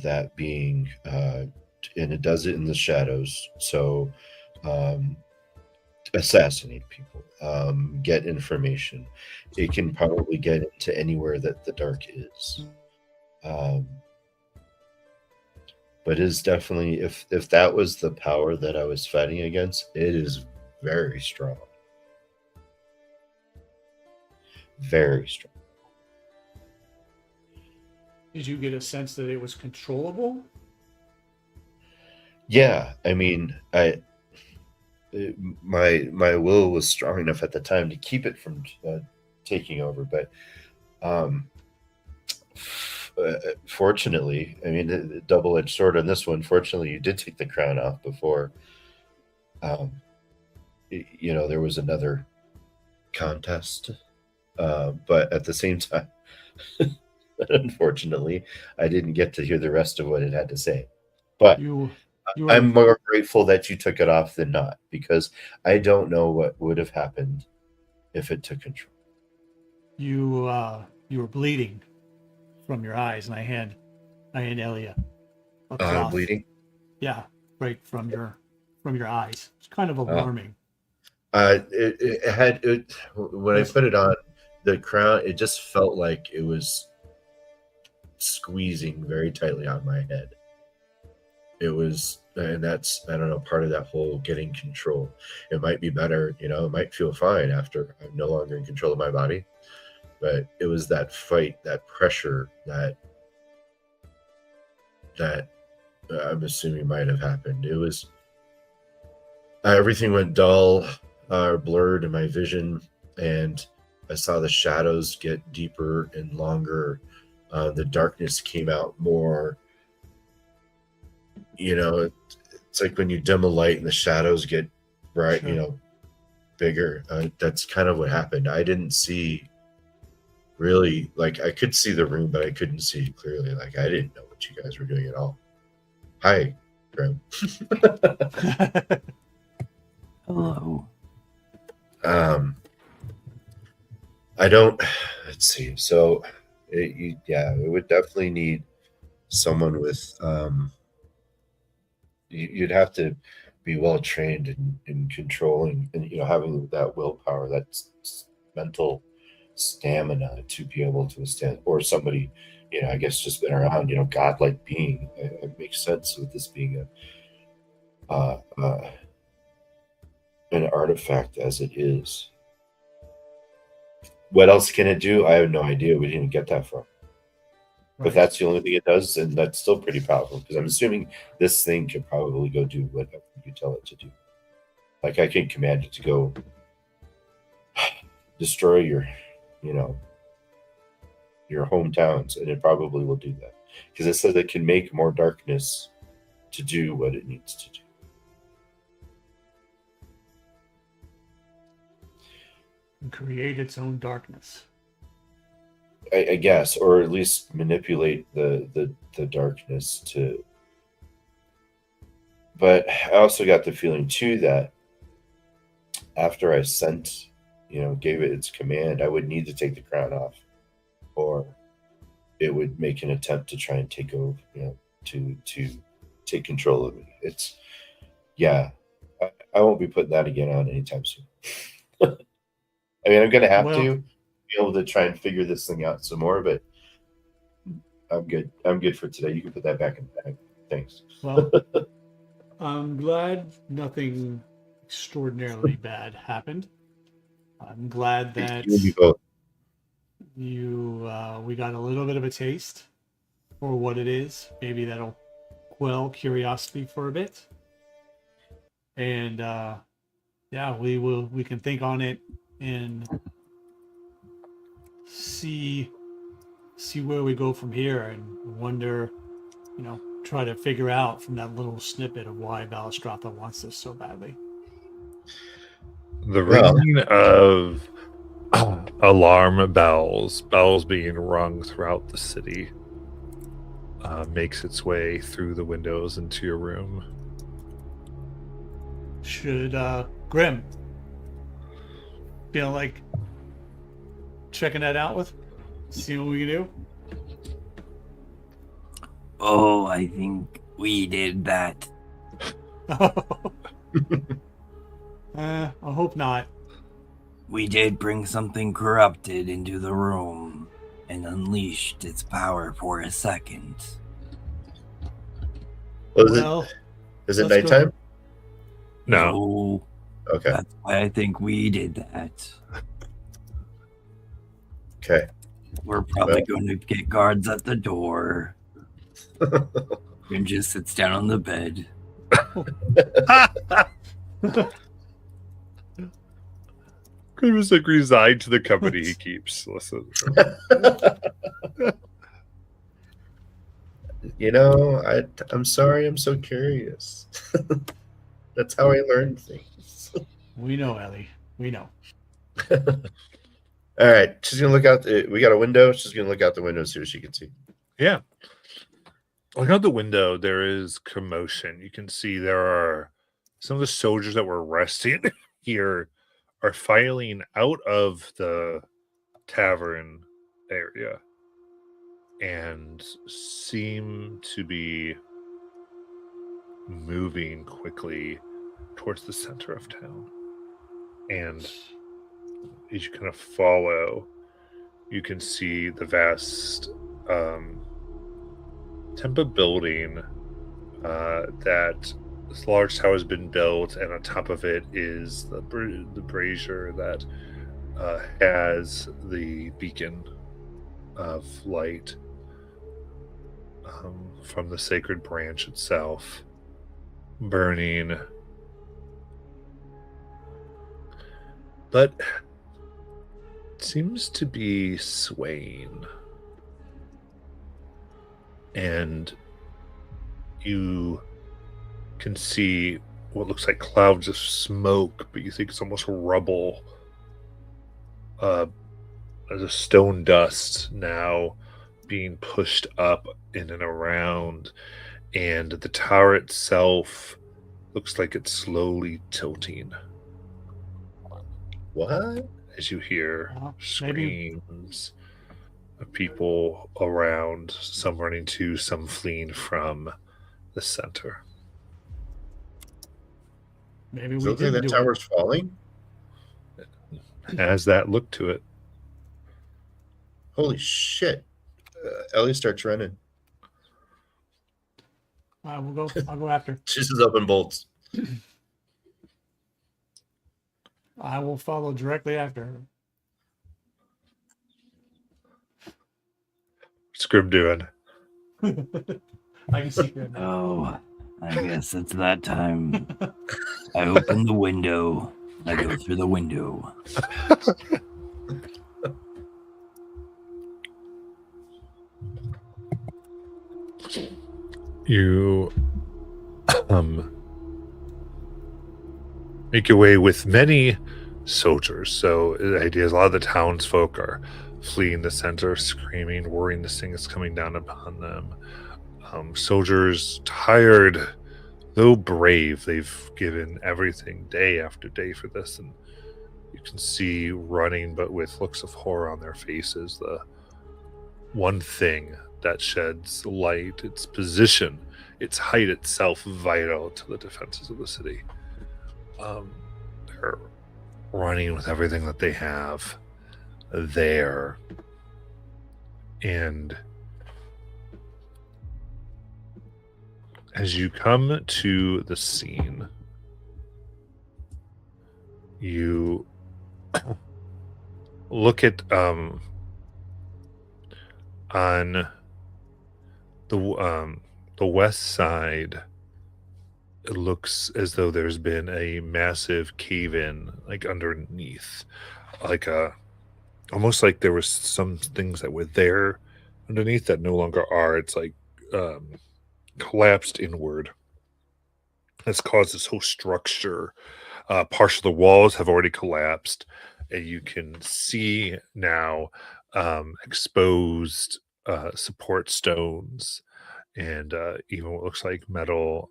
That being, and it does it in the shadows. So, assassinate people, get information. It can probably get into anywhere that the dark is. But is definitely, if that was the power that I was fighting against, it is very strong. Very strong. Did you get a sense that it was controllable? Yeah, I mean, my will was strong enough at the time to keep it from taking over, but fortunately, I mean, the double-edged sword on this one. Fortunately, you did take the crown off before. There was another contest, but at the same time, unfortunately, I didn't get to hear the rest of what it had to say. But I'm more grateful that you took it off than not, because I don't know what would have happened if it took control. You were bleeding from your eyes, and I hand Elia a cloth. Bleeding? Yeah, right from your eyes. It's kind of alarming. When I put it on the crown, it just felt like it was squeezing very tightly on my head. It was, and that's, I don't know, part of that whole getting control. It might be better, it might feel fine after I'm no longer in control of my body, but it was that fight, that pressure, that that I'm assuming might have happened. It was everything went dull, blurred in my vision, and I saw the shadows get deeper and longer. The darkness came out more. It's like when you dim a light and the shadows get bright, Sure. bigger. That's kind of what happened. I didn't see really, like, I could see the room, but I couldn't see it clearly. Like, I didn't know what you guys were doing at all. Hi, Grim. Hello. I don't. Let's see. So, it would definitely need someone with. You'd have to be well trained in controlling and having that willpower, that mental stamina to be able to withstand, or somebody, I guess just been around, godlike being. It makes sense with this being an artifact as it is. What else can it do? I have no idea. We didn't get that from. Right. If that's the only thing it does, then that's still pretty powerful, because I'm assuming this thing can probably go do whatever you tell it to do. Like, I can command it to go destroy your hometowns, and it probably will do that, because it says it can make more darkness to do what it needs to do. And create its own darkness. I guess, or at least manipulate the darkness to. But I also got the feeling too that after I gave it its command, I would need to take the crown off, or it would make an attempt to try and take over, to take control of me. I won't be putting that again on anytime soon. I mean, I'm gonna have to be able to try and figure this thing out some more, but I'm good. I'm good for today. You can put that back in the bag. Thanks. Well, I'm glad nothing extraordinarily bad happened. I'm glad that You and me both. we got a little bit of a taste for what it is. Maybe that'll quell curiosity for a bit. And we can think on it and see where we go from here, and wonder, try to figure out from that little snippet of why Balastratha wants this so badly. The ringing of alarm bells being rung throughout the city, makes its way through the windows into your room. Should Grim feel like checking that out with? See what we can do? Oh, I think we did that. I hope not. We did bring something corrupted into the room and unleashed its power for a second. Well, Is it let's go. nighttime? No. Okay. That's why I think we did that. Okay. We're probably going to get guards at the door. And just sits down on the bed. Grim is like resigned to the company he keeps. Listen. I'm sorry. I'm so curious. That's how I learn things. We know, Ellie. We know. All right. She's going to look out. We got a window. She's going to look out the window and see what she can see. Yeah. Look out the window. There is commotion. You can see there are some of the soldiers that were resting here are filing out of the tavern area and seem to be moving quickly towards the center of town. And as you kind of follow, you can see the vast temple building that this large tower has been built, and on top of it is the brazier that has the beacon of light. from the sacred branch itself, burning. But it seems to be swaying. And you can see what looks like clouds of smoke, but you think it's almost rubble, as a stone dust now being pushed up in and around, and the tower itself looks like it's slowly tilting What? as you hear Maybe screams of people around, some running to, some fleeing from the center. maybe Does it we look like didn't that do it. tower's falling? As that look to it, Holy shit. Ellie starts running. I'll go after. She's just up in bolts. I will follow directly after Scrim doing. her. I can see her. Oh, I guess it's that time. I open the window. I go through the window. You make your way with many soldiers. So the idea is a lot of the townsfolk are fleeing the center, screaming, worrying this thing is coming down upon them. Soldiers, tired, though brave, they've given everything day after day for this, and you can see running, but with looks of horror on their faces. The one thing that sheds light, its position, its height itself, vital to the defenses of the city. They're running with everything that they have there. And as you come to the scene, you look at on the west side. It looks as though there's been a massive cave-in, like underneath, like almost like there was some things that were there underneath that no longer are. It's like collapsed inward. That's caused this whole structure. Parts of the walls have already collapsed, and you can see now exposed support stones and even what looks like metal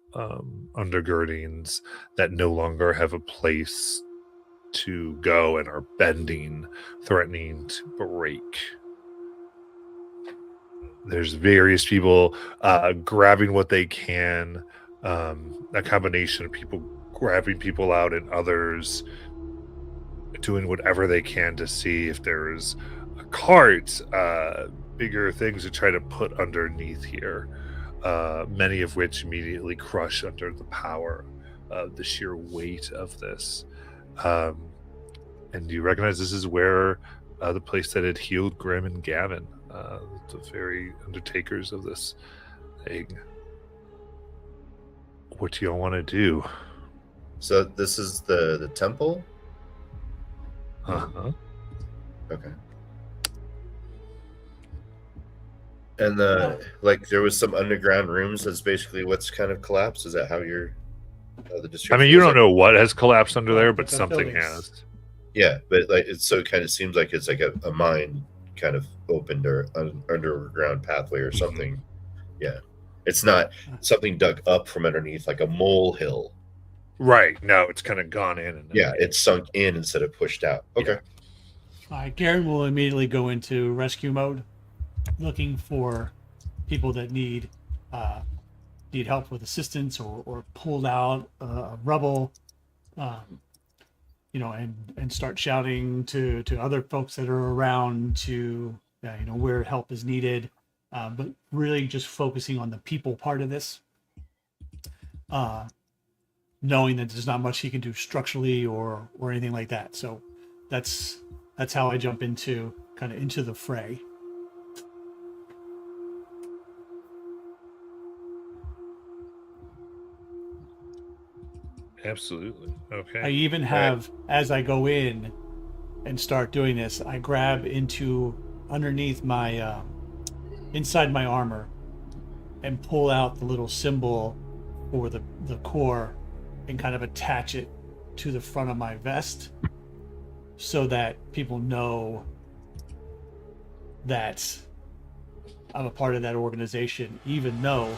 undergirdings that no longer have a place to go and are bending, threatening to break. There's various people grabbing what they can, a combination of people grabbing people out and others doing whatever they can to see if there's a cart, bigger things to try to put underneath here, many of which immediately crush under the power of the sheer weight of this. And you recognize this is where the place that had healed Grim and Gavin, the very undertakers of this thing. What do y'all want to do? So this is the temple? Uh-huh. Okay. And like there was some underground rooms. That's basically what's kind of collapsed. Is that how you're? The I description mean, you was don't like- know what has collapsed under there, but The something buildings. has. Yeah, but like it kind of seems like it's like a mine kind of opened or underground pathway or something. Yeah, it's not something dug up from underneath like a molehill. Right. No, it's kind of gone in. And Yeah, it's sunk in instead of pushed out. Okay. All right, Garen will immediately go into rescue mode, looking for people that need help with assistance or pulled out rubble, and start shouting to other folks that are around to where help is needed, but really just focusing on the people part of this, knowing that there's not much he can do structurally or anything like that. So that's how I jump into the fray. Absolutely. I Okay. even have, as I go in and start doing this, I grab into underneath my inside my armor and pull out the little symbol for the core and kind of attach it to the front of my vest so that people know that I'm a part of that organization, even though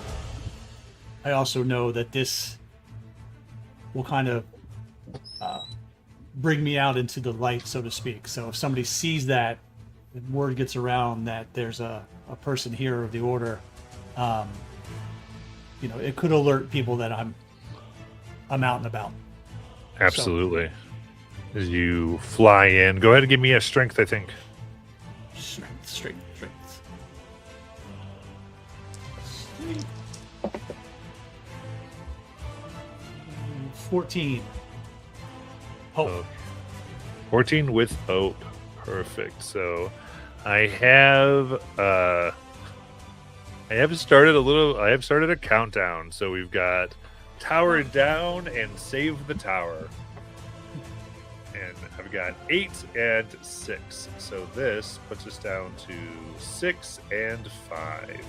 I also know that this will kind of bring me out into the light, so to speak. So if somebody sees that, and word gets around that there's a person here of the order, it could alert people that I'm out and about. Absolutely. As you fly in, go ahead and give me a strength, I think. Strength. 14. Hope. Okay. 14 with hope. Perfect. So I have started a countdown. So we've got tower down and save the tower. And I've got 8 and 6. So this puts us down to 6 and 5.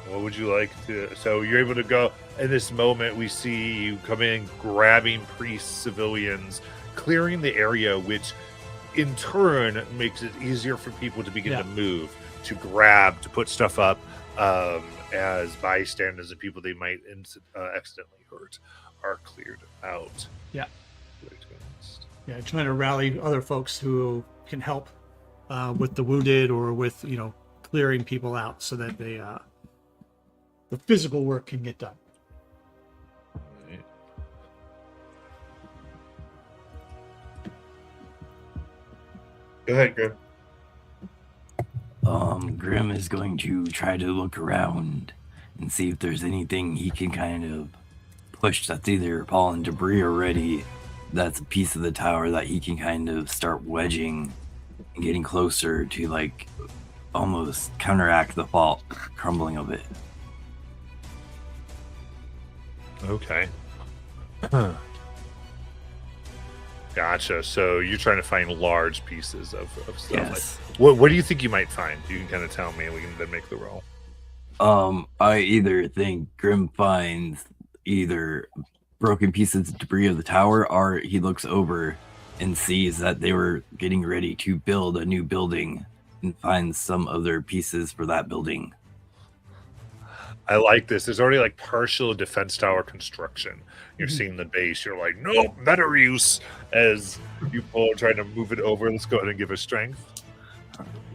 What would you like to? So you're able to go in this moment. We see you come in, grabbing priests, civilians, clearing the area, which in turn makes it easier for people to begin to move, to grab, to put stuff up, as bystanders and people they might accidentally hurt are cleared out. Yeah. Yeah, trying to rally other folks who can help with the wounded or with clearing people out so that they the physical work can get done. Go ahead, Grim. Grim is going to try to look around and see if there's anything he can kind of push that's either fallen debris already, that's a piece of the tower that he can kind of start wedging and getting closer to, like, almost counteract the fault crumbling of it. Okay. Gotcha. So you're trying to find large pieces of stuff. Yes. Like, what do you think you might find? You can kind of tell me, and we can then make the roll. I either think Grim finds either broken pieces of debris of the tower, or he looks over and sees that they were getting ready to build a new building and finds some other pieces for that building. I like this. There's already like partial defense tower construction. You're seeing the base. You're like, nope, better use. As you pull, trying to move it over. Let's go ahead and give it strength.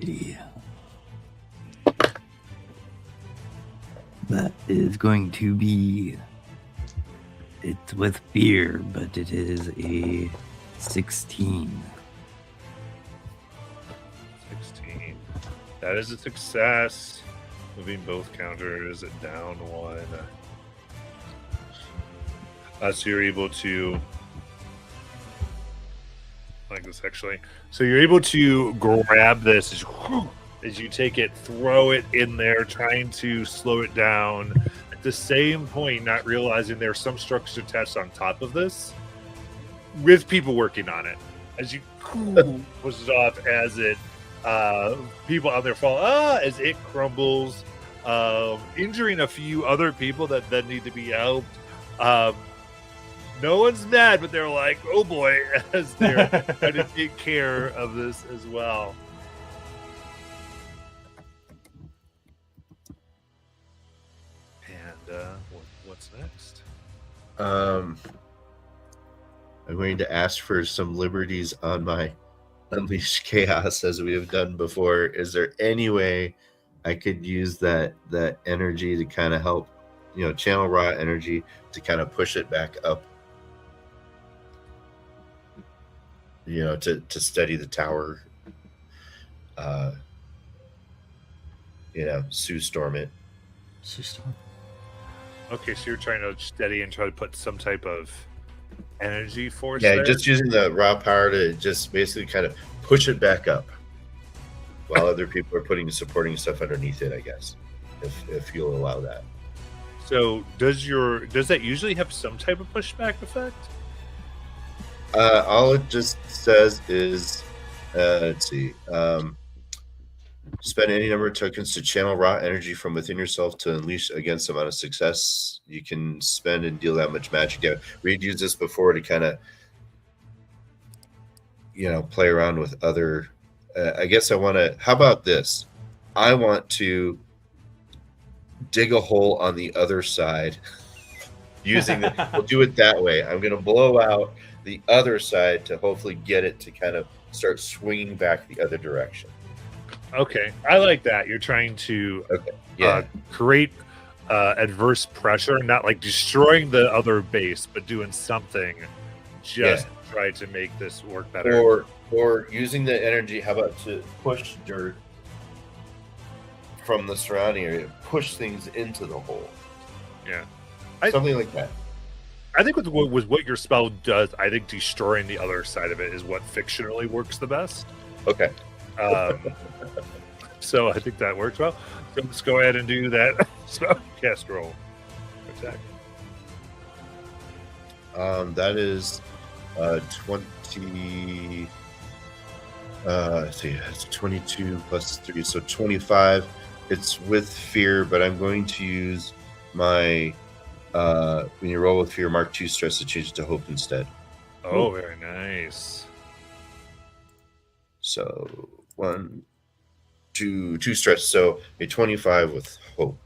Yeah. That is going to be... It's with fear, but it is a 16. 16. That is a success. Moving both counters down 1. So you're able to, I like this actually. So you're able to grab this as you take it, throw it in there, trying to slow it down. At the same point, not realizing there's some structure attached on top of this, with people working on it. As you push it off, as it people on there fall as it crumbles, injuring a few other people that then need to be helped. No one's mad, but they're like, oh boy, as they're trying to take care of this as well. And what's next? I'm going to ask for some liberties on my Unleash Chaos, as we have done before. Is there any way I could use that energy to kind of help, channel raw energy to kind of push it back up, to steady the tower, Sue Storm it. Sue Storm. Okay, so you're trying to steady and try to put some type of energy force Yeah, there? just using the raw power to just basically kind of push it back up while other people are putting supporting stuff underneath it, I guess. if you'll allow that. So does that usually have some type of pushback effect? All it just says is, let's see, spend any number of tokens to channel raw energy from within yourself to unleash against the amount of success you can spend and deal that much magic damage. We'd used this before to kind of, play around with other. I guess I want to. How about this? I want to dig a hole on the other side using the. We'll do it that way. I'm going to blow out the other side to hopefully get it to kind of start swinging back the other direction. Okay, I like that. You're trying to create adverse pressure, not like destroying the other base, but doing something just to try to make this work better. Or using the energy, how about to push dirt from the surrounding area, push things into the hole. Yeah. Something like that. I think with what your spell does, I think destroying the other side of it is what fictionally works the best. Okay. So I think that works well. So let's go ahead and do that spellcast roll. Attack. That is 20. Let's see, it's 22 plus 3, so 25. It's with fear, but I'm going to use my when you roll with fear, mark 2 stress to change it to hope instead. Oh, very nice. So 1, 2 stress. So a 25 with hope.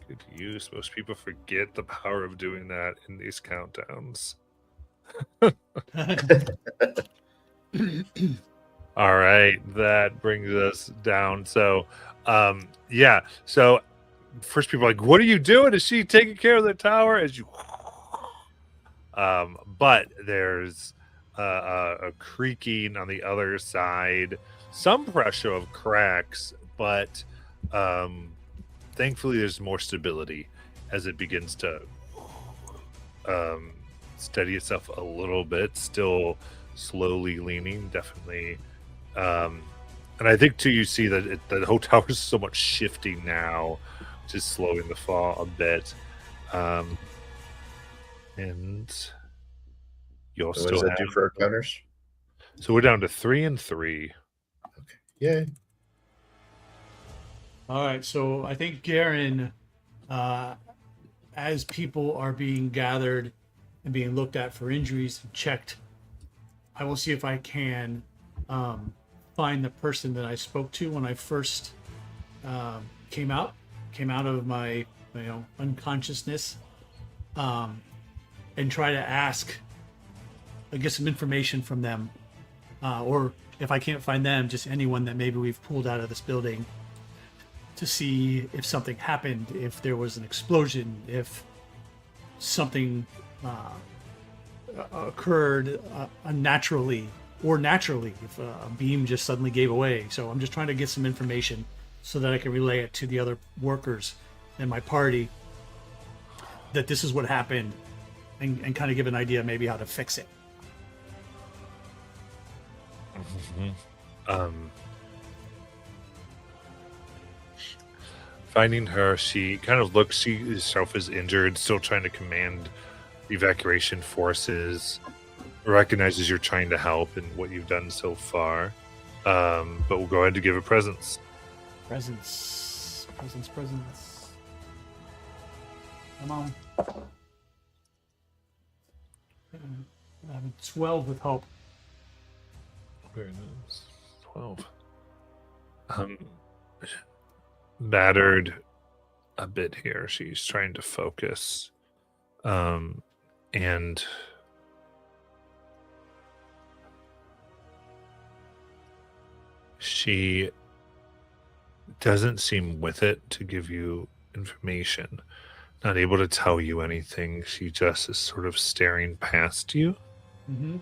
Good use. Most people forget the power of doing that in these countdowns. All right, that brings us down. So, So first, people are like, "What are you doing? Is she taking care of the tower?" As you, but there's a creaking on the other side, some pressure of cracks, but thankfully there's more stability as it begins to steady itself a little bit, still slowly leaning, definitely. And I think too, you see that the whole tower is so much shifting now, just slowing the fall a bit. And you'll So still what does that have, do for our counters? so we're down to 3 and 3. Okay. Yay. All right, so I think Garen, as people are being gathered and being looked at for injuries and checked, I will see if I can find the person that I spoke to when I first came out of my unconsciousness, and try to ask, get some information from them, or if I can't find them, just anyone that maybe we've pulled out of this building, to see if something happened, if there was an explosion, if something occurred unnaturally or naturally, if a beam just suddenly gave away. So I'm just trying to get some information so that I can relay it to the other workers in my party that this is what happened, and kind of give an idea maybe how to fix it. Finding her, she kind of looks, she herself is injured, still trying to command the evacuation forces, recognizes you're trying to help and what you've done so far. But we'll go ahead and give it presence. Presence. Come on. I have a 12 with hope. Very nice. 12. Battered a bit here. She's trying to focus. And she doesn't seem with it to give you information. Not able to tell you anything. She just is sort of staring past you. Mm-hmm.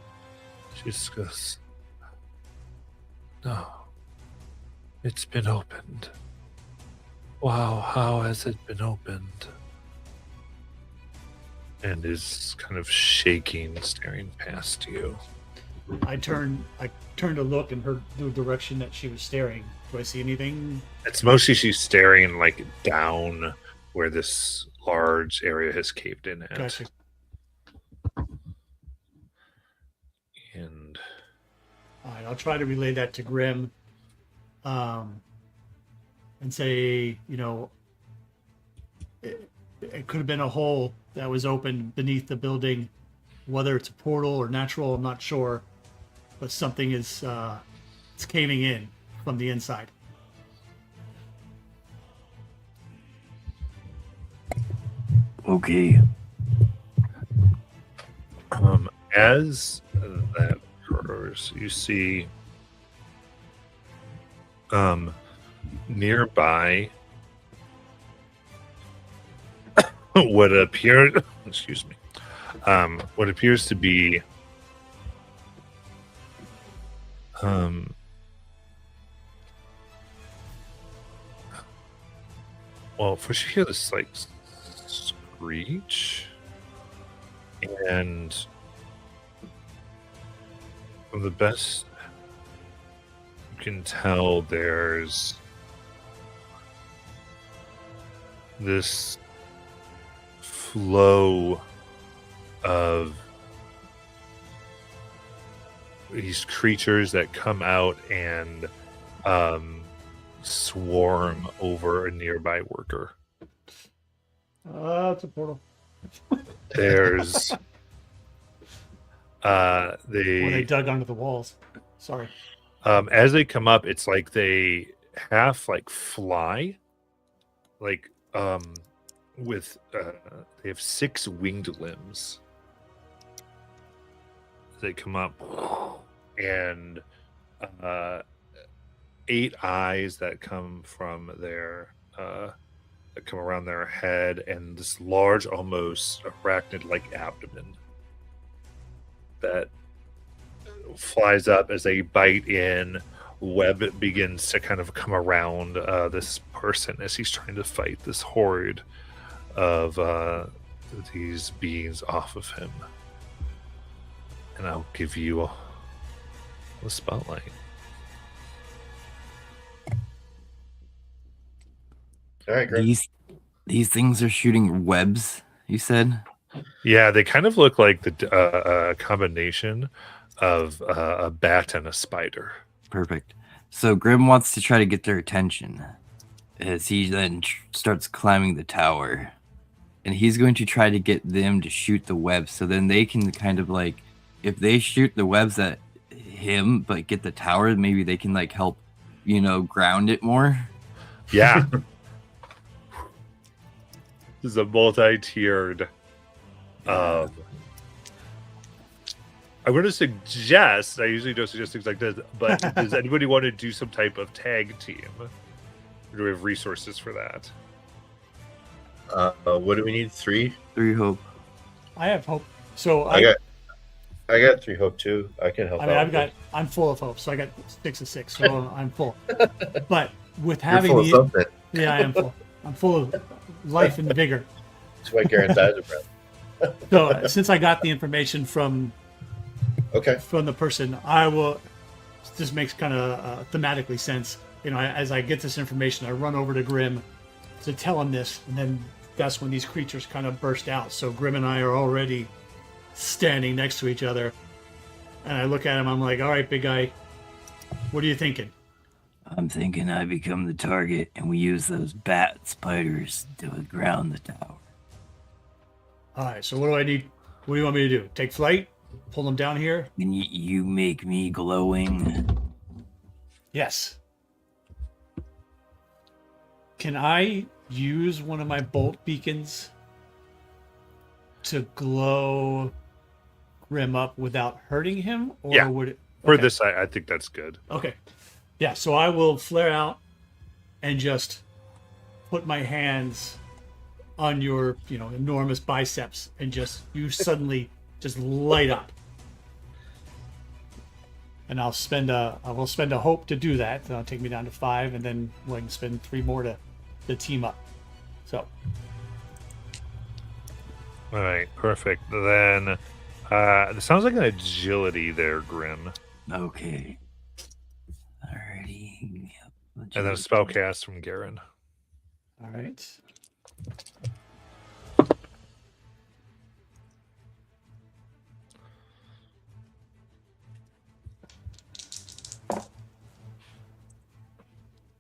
She just goes, "No, it's been opened. Wow, how has it been opened?" And is kind of shaking, staring past you. I turned to look in her the direction that she was staring. Do I see anything? It's mostly she's staring like down where this large area has caved in at. Gotcha. And All right, I'll try to relay that to Grim, and say, it could have been a hole that was open beneath the building, whether it's a portal or natural, I'm not sure, but something is it's caving in from the inside. Okay. As that occurs, you see nearby what appears what appears to be well, first you hear this like screech, and from the best you can tell, there's this flow of these creatures that come out and swarm over a nearby worker. It's a portal. There's Or they dug under the walls. Sorry. as they come up, it's like they half like fly, like with they have 6 winged limbs. They come up and 8 eyes that come from their that come around their head, and this large, almost arachnid-like abdomen that flies up as they bite in. Web begins to kind of come around this person as he's trying to fight this horde of these beings off of him. And I'll give you the spotlight. All right, great. These things are shooting webs, you said? Yeah, they kind of look like the combination of a bat and a spider. Perfect. So Grim wants to try to get their attention as he then starts climbing the tower. And he's going to try to get them to shoot the webs, so then they can kind of like, if they shoot the webs at him but get the tower, maybe they can like help, ground it more. Yeah. This is a multi-tiered. I'm going to suggest, I usually don't suggest things like this, but does anybody want to do some type of tag team? Or do we have resources for that? What do we need? 3? 3 hope. I have hope. So I got 3 hope too. I can help. I'm full of hope. So I got 6 of 6. So I'm full. But with You're having full of something. yeah, I am full. I'm full of life and vigor. That's why Garen's eyes are brown. So since I got the information from Okay. the person, I will. This makes kind of thematically sense. As I get this information, I run over to Grim to tell him this, and then that's when these creatures kind of burst out. So Grim and I are already standing next to each other, and I look at him. I'm like, "All right, big guy, what are you thinking?" I'm thinking I become the target and we use those bat spiders to ground the tower. All right. So what do I need? What do you want me to do? Take flight? Pull them down here? Can you make me glowing? Yes. Can I use one of my bolt beacons to glow Grim up without hurting him? Or Yeah. would it For okay. this, I think that's good. Okay. Yeah, so I will flare out and just put my hands on your, enormous biceps, and just you suddenly just light up. And I will spend a hope to do that. That'll take me down to 5, and then I can spend 3 more to team up. So All right, perfect. Then It sounds like an agility there, Grim. Okay. Alrighty. Yep. And then a spell cast from Garen. All right.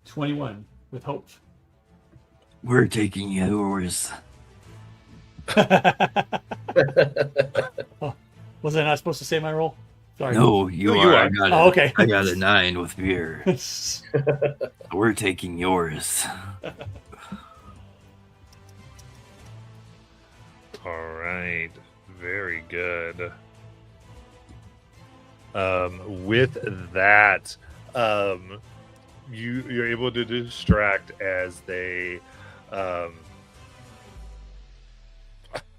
$21 with hope. We're taking yours. Oh, was I not supposed to say my roll? Sorry. No, you No, are. you are. I got Oh, okay. I got a 9 with beer. We're taking yours. All right. Very good. With that, you're able to distract as they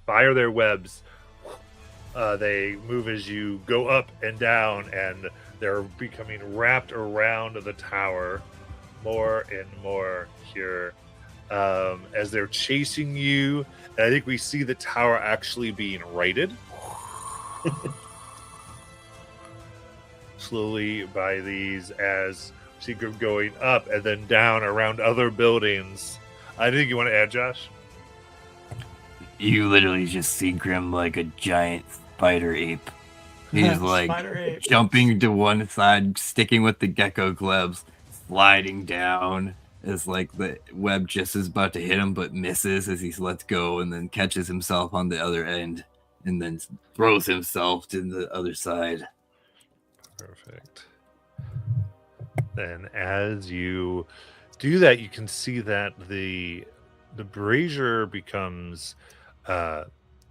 fire their webs. They move as you go up and down, and they're becoming wrapped around the tower more and more here as they're chasing you. And I think we see the tower actually being righted slowly by these as see Grim going up and then down around other buildings. I think you want to add, Josh? You literally just see Grim like a giant spider ape. He's like Spider ape. jumping to one side, sticking with the gecko gloves, sliding down as like the web just is about to hit him, but misses as he lets go and then catches himself on the other end and then throws himself to the other side. Perfect. Then as you do that, you can see that the brazier becomes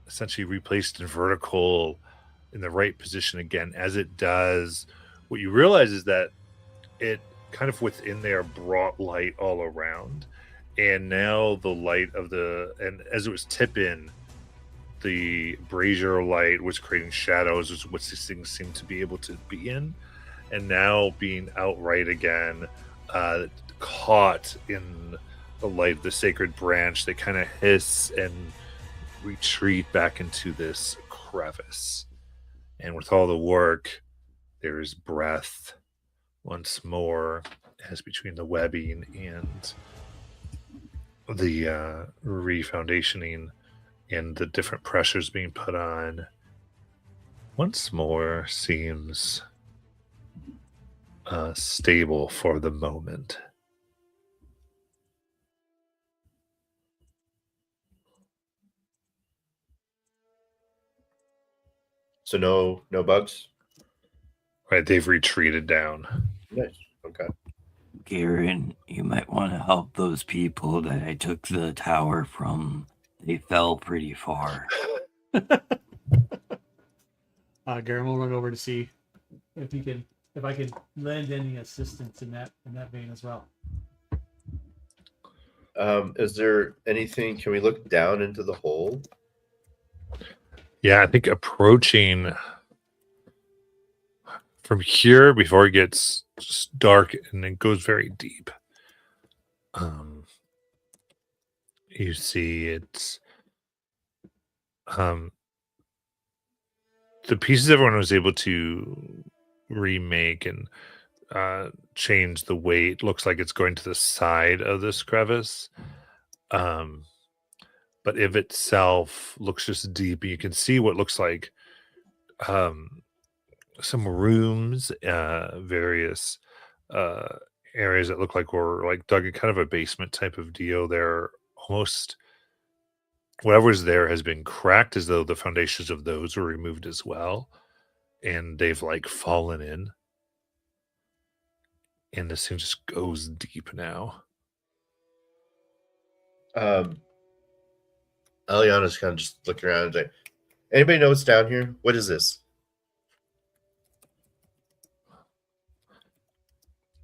essentially replaced in vertical in the right position again. As it does, what you realize is that it kind of within there brought light all around, and now the light of and as it was tipping, the brazier light was creating shadows, was what these things seem to be able to be in, and now being outright again, caught in the light of the sacred branch, they kind of hiss and retreat back into this crevice. And with all the work, there's breath once more as between the webbing and the refoundationing and the different pressures being put on, once more seems stable for the moment. So no bugs. Right, they've retreated down. Nice. Okay. Garen, you might want to help those people that I took the tower from. They fell pretty far. Garen will run over to see if I can lend any assistance in that vein as well. Is there anything? Can we look down into the hole? Yeah, I think approaching from here before it gets just dark and it goes very deep. You see it's the pieces everyone was able to remake and change the weight. Looks like it's going to the side of this crevice. But if itself looks just deep, you can see what looks like some rooms, various areas that look like were like dug in kind of a basement type of deal. They're almost whatever's there has been cracked as though the foundations of those were removed as well, and they've like fallen in. And this thing just goes deep now. Eliana's kind of just looking around and like, anybody know what's down here? What is this?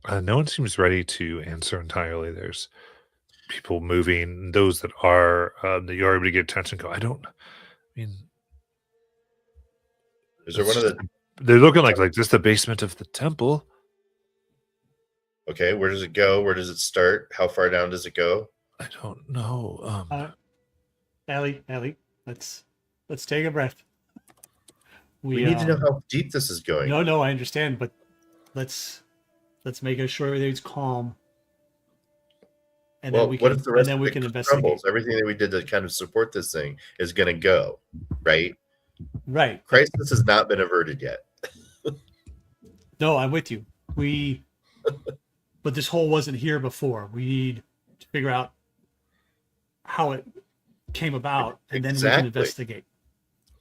No one seems ready to answer entirely. There's people moving. Those that are that you're able to get attention go, I mean, Is there one of the? They're looking like just the basement of the temple. Okay, where does it go? Where does it start? How far down does it go? I don't know. Allie, let's take a breath. We need to know how deep this is going. No, I understand, but let's make sure everything's calm. And Well, then we what can, if the rest and then of we it can investigate. crumbles? Everything that we did to kind of support this thing is going to go, right? Right. Crisis has not been averted yet. No, I'm with you. But this hole wasn't here before. We need to figure out how it came about, and then we can Exactly. investigate.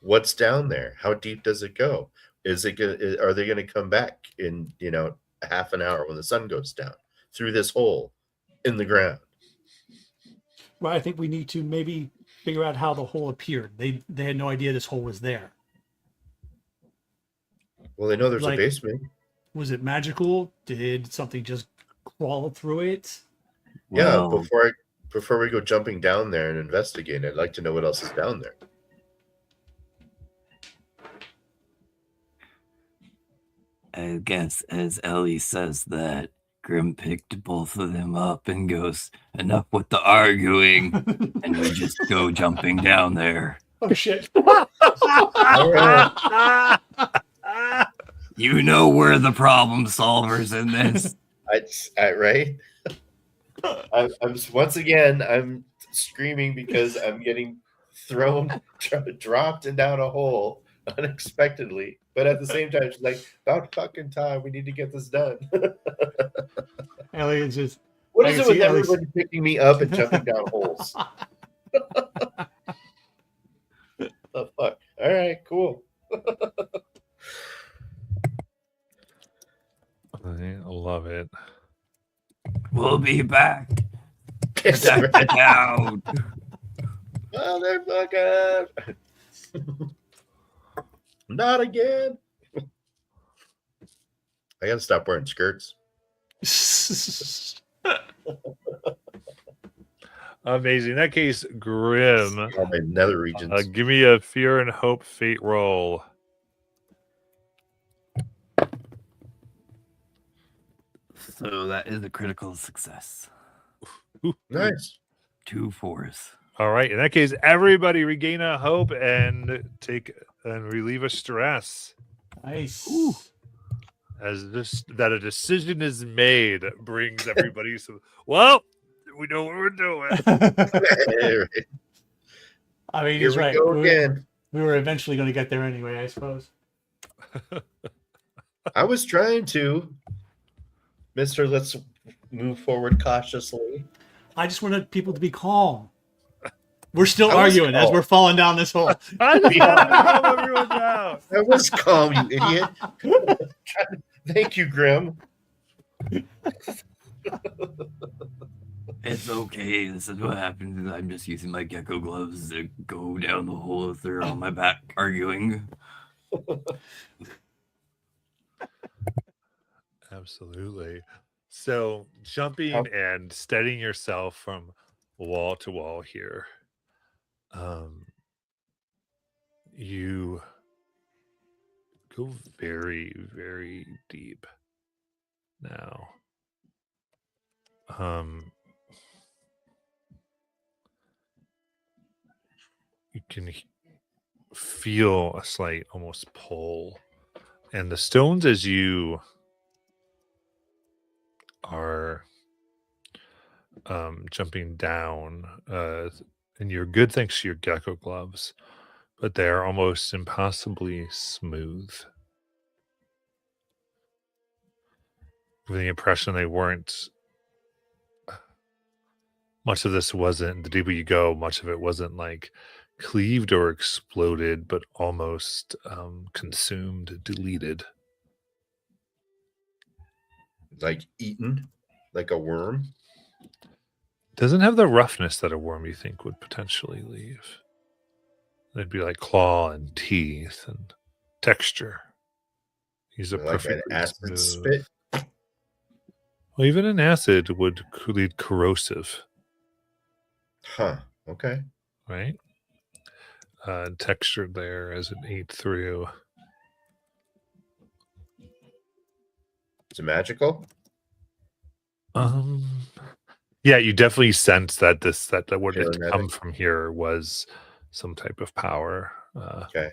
What's down there? How deep does it go? Is it? Are they going to come back in half an hour when the sun goes down through this hole in the ground? Well, I think we need to maybe figure out how the hole appeared. They had no idea this hole was there. Well, they know there's Like- a basement. Was it magical? Did something just crawl through it? Yeah. Well, Before we go jumping down there and investigate, I'd like to know what else is down there. I guess as Ellie says that, Grim picked both of them up and goes, enough with the arguing, and we just go jumping down there. Oh shit! You know we're the problem solvers in this. Right? I'm once again I'm screaming because I'm getting thrown, dropped and down a hole unexpectedly. But at the same time, she's like, about fucking time. We need to get this done. Elliot's just What I is can it with see Ellie's- everybody picking me up and jumping down holes? The fuck? All right, cool. I love it. We'll be back. Piss Protect the town. Motherfucker! Not again. I gotta stop wearing skirts. Amazing. In that case, Grim, All my nether regions. give me a fear and hope fate roll. So that is a critical success. Nice. 2 4s. All right. In that case, everybody regain a hope and relieve a stress. Nice. Ooh. As this that a decision is made brings everybody some. Well, we know what we're doing. I mean, Here he's we right. go again. We were eventually going to get there anyway, I suppose. I was trying to, Mister. Let's move forward cautiously. I just wanted people to be calm. We're still I was arguing as calm. we're falling down this hole. I just wanted to calm everyone down. I was calm, you idiot. Thank you, Grim. It's okay. This is what happens. I'm just using my gecko gloves to go down the hole if they're on my back arguing. Absolutely. So jumping and steadying yourself from wall to wall here. You go very, very deep now. You can feel a slight almost pull, and the stones as you are jumping down, and you're good thanks to your gecko gloves, but they're almost impossibly smooth. With the impression they weren't. Much of this wasn't, the deeper you go, much of it wasn't like cleaved or exploded, but almost consumed, deleted. Like eaten, like a worm. Doesn't have the roughness that a worm you think would potentially leave. They'd be like claw and teeth and texture. He's a Like an perfect acid spit. Well, even an acid would lead corrosive, Huh. Okay. right? Textured there as it ate through. Is it magical? Yeah, you definitely sense that that what had Pyronetic. come from here was some type of power. Okay.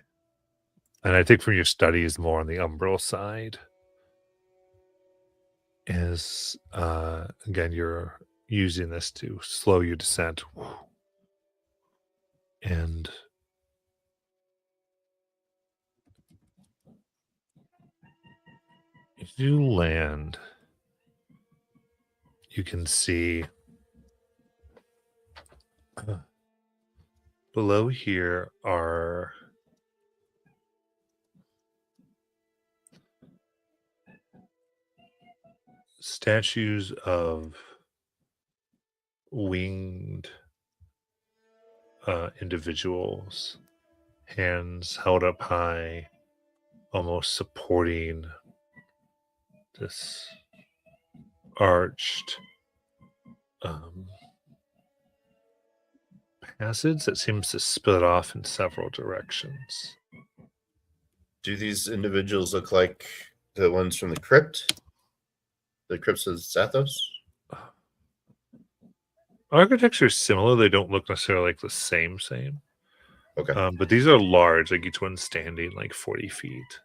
And I think from your studies more on the umbral side is again you're using this to slow your descent. And if you land, you can see below here are statues of winged individuals, hands held up high, almost supporting this arched passage that seems to split off in several directions. Do these individuals look like the ones from the crypt? The crypts of Zathos? Architecture is similar. They don't look necessarily like the same. Okay. But these are large. Like each one's standing like 40 feet.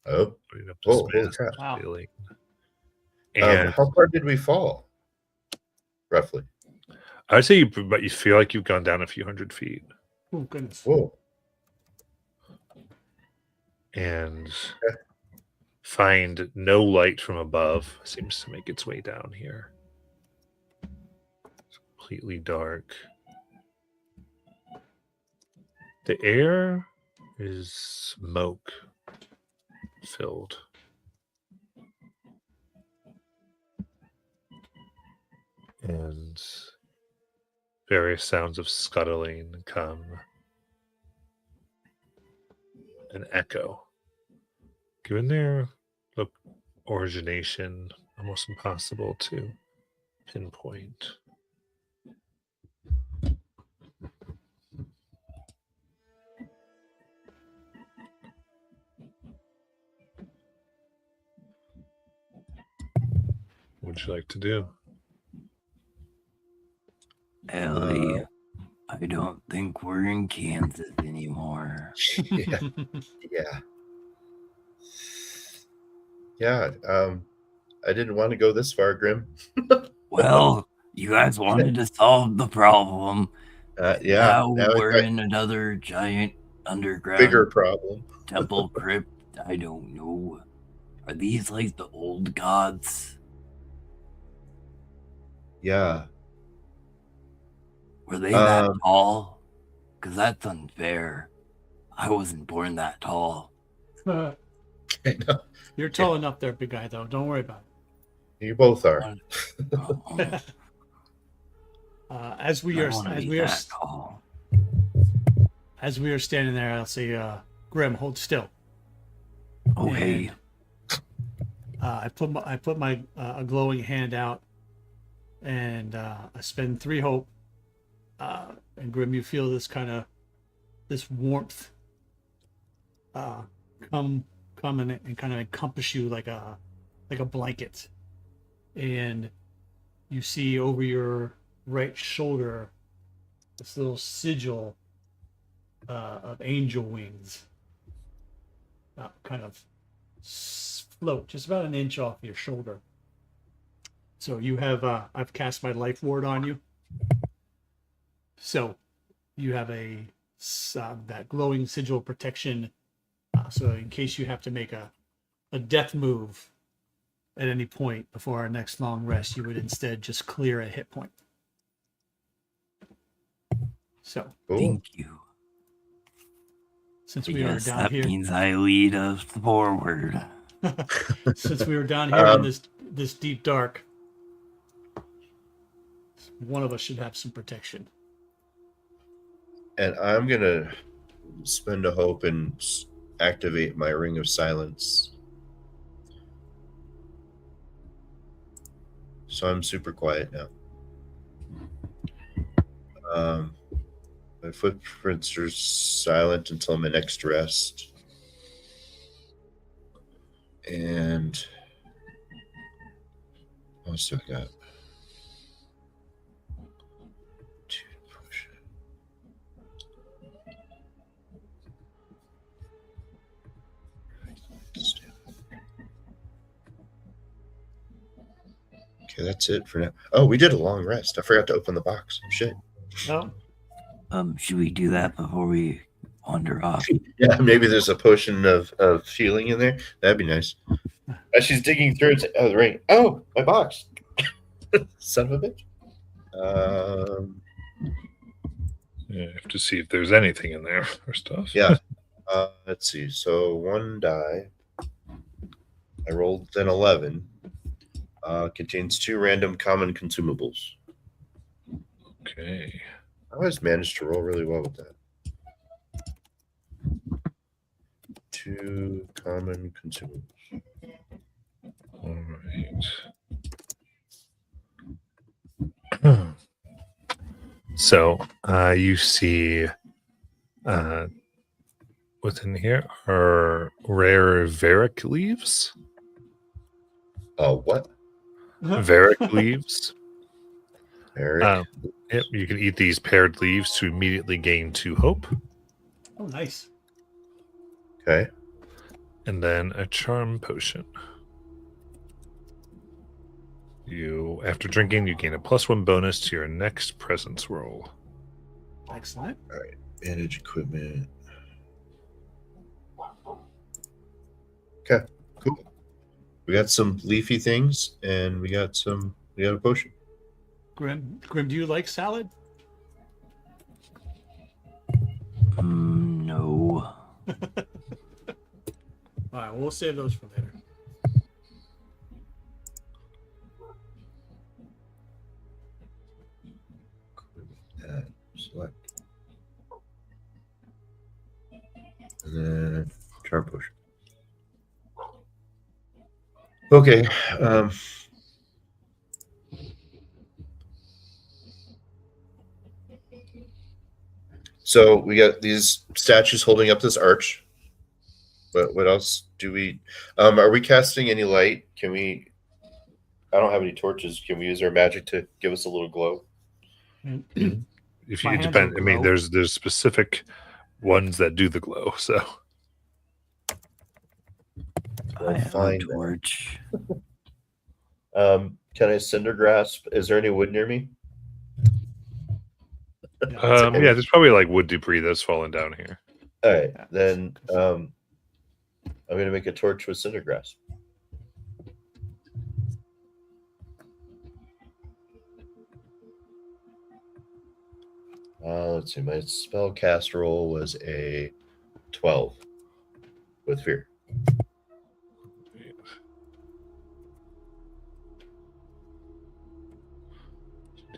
Oh. Right up Oh, this holy crap. Wow. ceiling. And How far did we fall? Roughly. I'd say but you feel like you've gone down a few hundred feet. Oh goodness. Whoa. And find no light from above. Seems to make its way down here. It's completely dark. The air is smoke filled. And various sounds of scuttling come and echo. Given their origination, almost impossible to pinpoint. What would you like to do? Ellie, I don't think we're in Kansas anymore. Yeah. Yeah. Yeah. I didn't want to go this far, Grim. Well, you guys wanted to solve the problem. Yeah. Now Now we're we've got in another giant underground bigger problem. temple crypt. I don't know. Are these like the old gods? Yeah. Were they that Um, tall? Because that's unfair. I wasn't born that tall. I know. You're tall enough there, big guy, though. Don't worry about You both are. Oh, it. As we I are wanna as be we are that tall. as we are standing there, I'll say, Grim, hold still. Oh, hey. I put my a glowing hand out, and I spend 3 hope. And Grim, you feel this warmth come and kind of encompass you like a blanket, and you see over your right shoulder this little sigil of angel wings kind of float just about an inch off your shoulder. So you have I've cast my life ward on you, so you have that glowing sigil protection, so in case you have to make a death move at any point before our next long rest, you would instead just clear a hit point. So Cool. Thank you. since I we are guess down that here, means I lead us forward. since we were down here in this deep dark, one of us should have some protection. And I'm going to spend a hope and activate my Ring of Silence. So I'm super quiet now. My footprints are silent until my next rest. And what else do I got? that's it for now. Oh, we did a long rest. I forgot to open the box. Shit. No. Should we do that before we wander off? Yeah, maybe there's a potion of healing in there. That'd be nice. As she's digging through it, oh, the ring. Oh, my box. Son of a bitch. Yeah, I have to see if there's anything in there or stuff. Yeah. Let's see. So 1 die. I rolled an 11. Contains 2 random common consumables. Okay. I always managed to roll really well with that. 2 common consumables. All right. So you see within here are rare Varick leaves. What? Varick leaves. Eric. Yep, you can eat these paired leaves to immediately gain 2 hope. Oh, nice. Okay. And then a charm potion. You, after drinking, you gain a +1 bonus to your next presence roll. Excellent. Manage equipment. Okay, cool. We got some leafy things, and we got a potion. Grim, do you like salad? No. All right, we'll save those for later. Select. And then charm potion. Okay. So we got these statues holding up this arch. But what else do we? Are we casting any light? Can we? I don't have any torches. Can we use our magic to give us a little glow? If My you, it hands depends. will I mean, glow. there's specific ones that do the glow. So I have a find that. torch. Can I cinder grasp? Is there any wood near me? yeah, there's probably like wood debris that's fallen down here. All right, Yeah. then I'm gonna make a torch with cinder grasp. Let's see. My spell cast roll was a 12 with fear.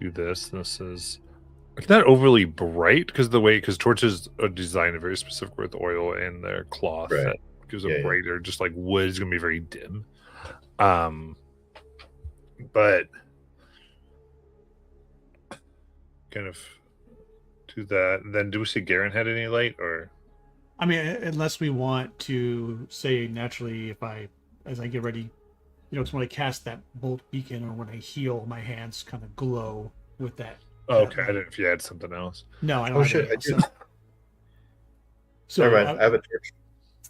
Do this. This is it's not overly bright because torches are designed very specific with oil and their cloth Right. that gives a Yeah, yeah. brighter. Just like wood is gonna be very dim. But kind of do that. And then do we see Garen had any light or? I mean, unless we want to say naturally, as I get ready, it's when I cast that bolt beacon or when I heal, my hands kind of glow with that. Oh, okay, I didn't know if you had something else. No, I don't. Oh have shit! any I else, do. So Never mind. I have a torch.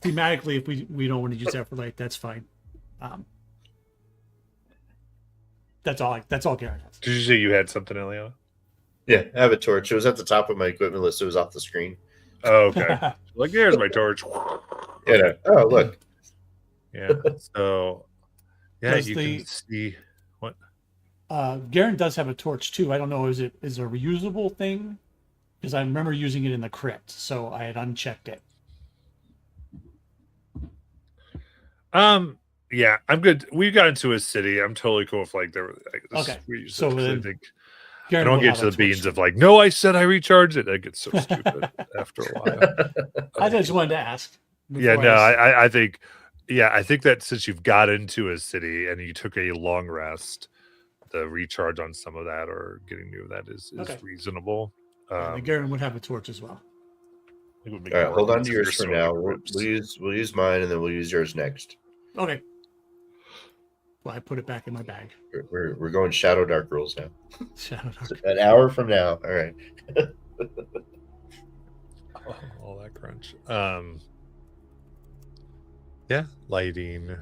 thematically, if we don't want to use that for light, that's fine. That's all Garen has. Did you say you had something, Eliana? Yeah, I have a torch. It was at the top of my equipment list. It was off the screen. Oh, okay. Like, here's my torch. Yeah. Oh, look. Yeah. So, yeah, Does you the- can see what. Garen does have a torch too. I don't know, is it a reusable thing? Because I remember using it in the crypt, so I had unchecked it. Yeah, I'm good. We got into a city. I'm totally cool if like there were. Okay. So So I then think I Garen don't will get have to a the beans torch. of like, no, I said I recharged it. That gets so stupid after a while. I just wanted to ask. Yeah, before no, s- I think, yeah, I think that since you've got into a city and you took a long rest, the recharge on some of that or getting new of that is Okay. reasonable. yeah, the Garen would have a torch as well. It would make All right, more hold on sense to if yours you're for sewing now. We'll ribs. use mine, and then we'll use yours next. Okay. Well, I put it back in my bag. We're going Shadow Dark rules now. Shadow Dark. An hour from now. All right. All that crunch. Yeah, lighting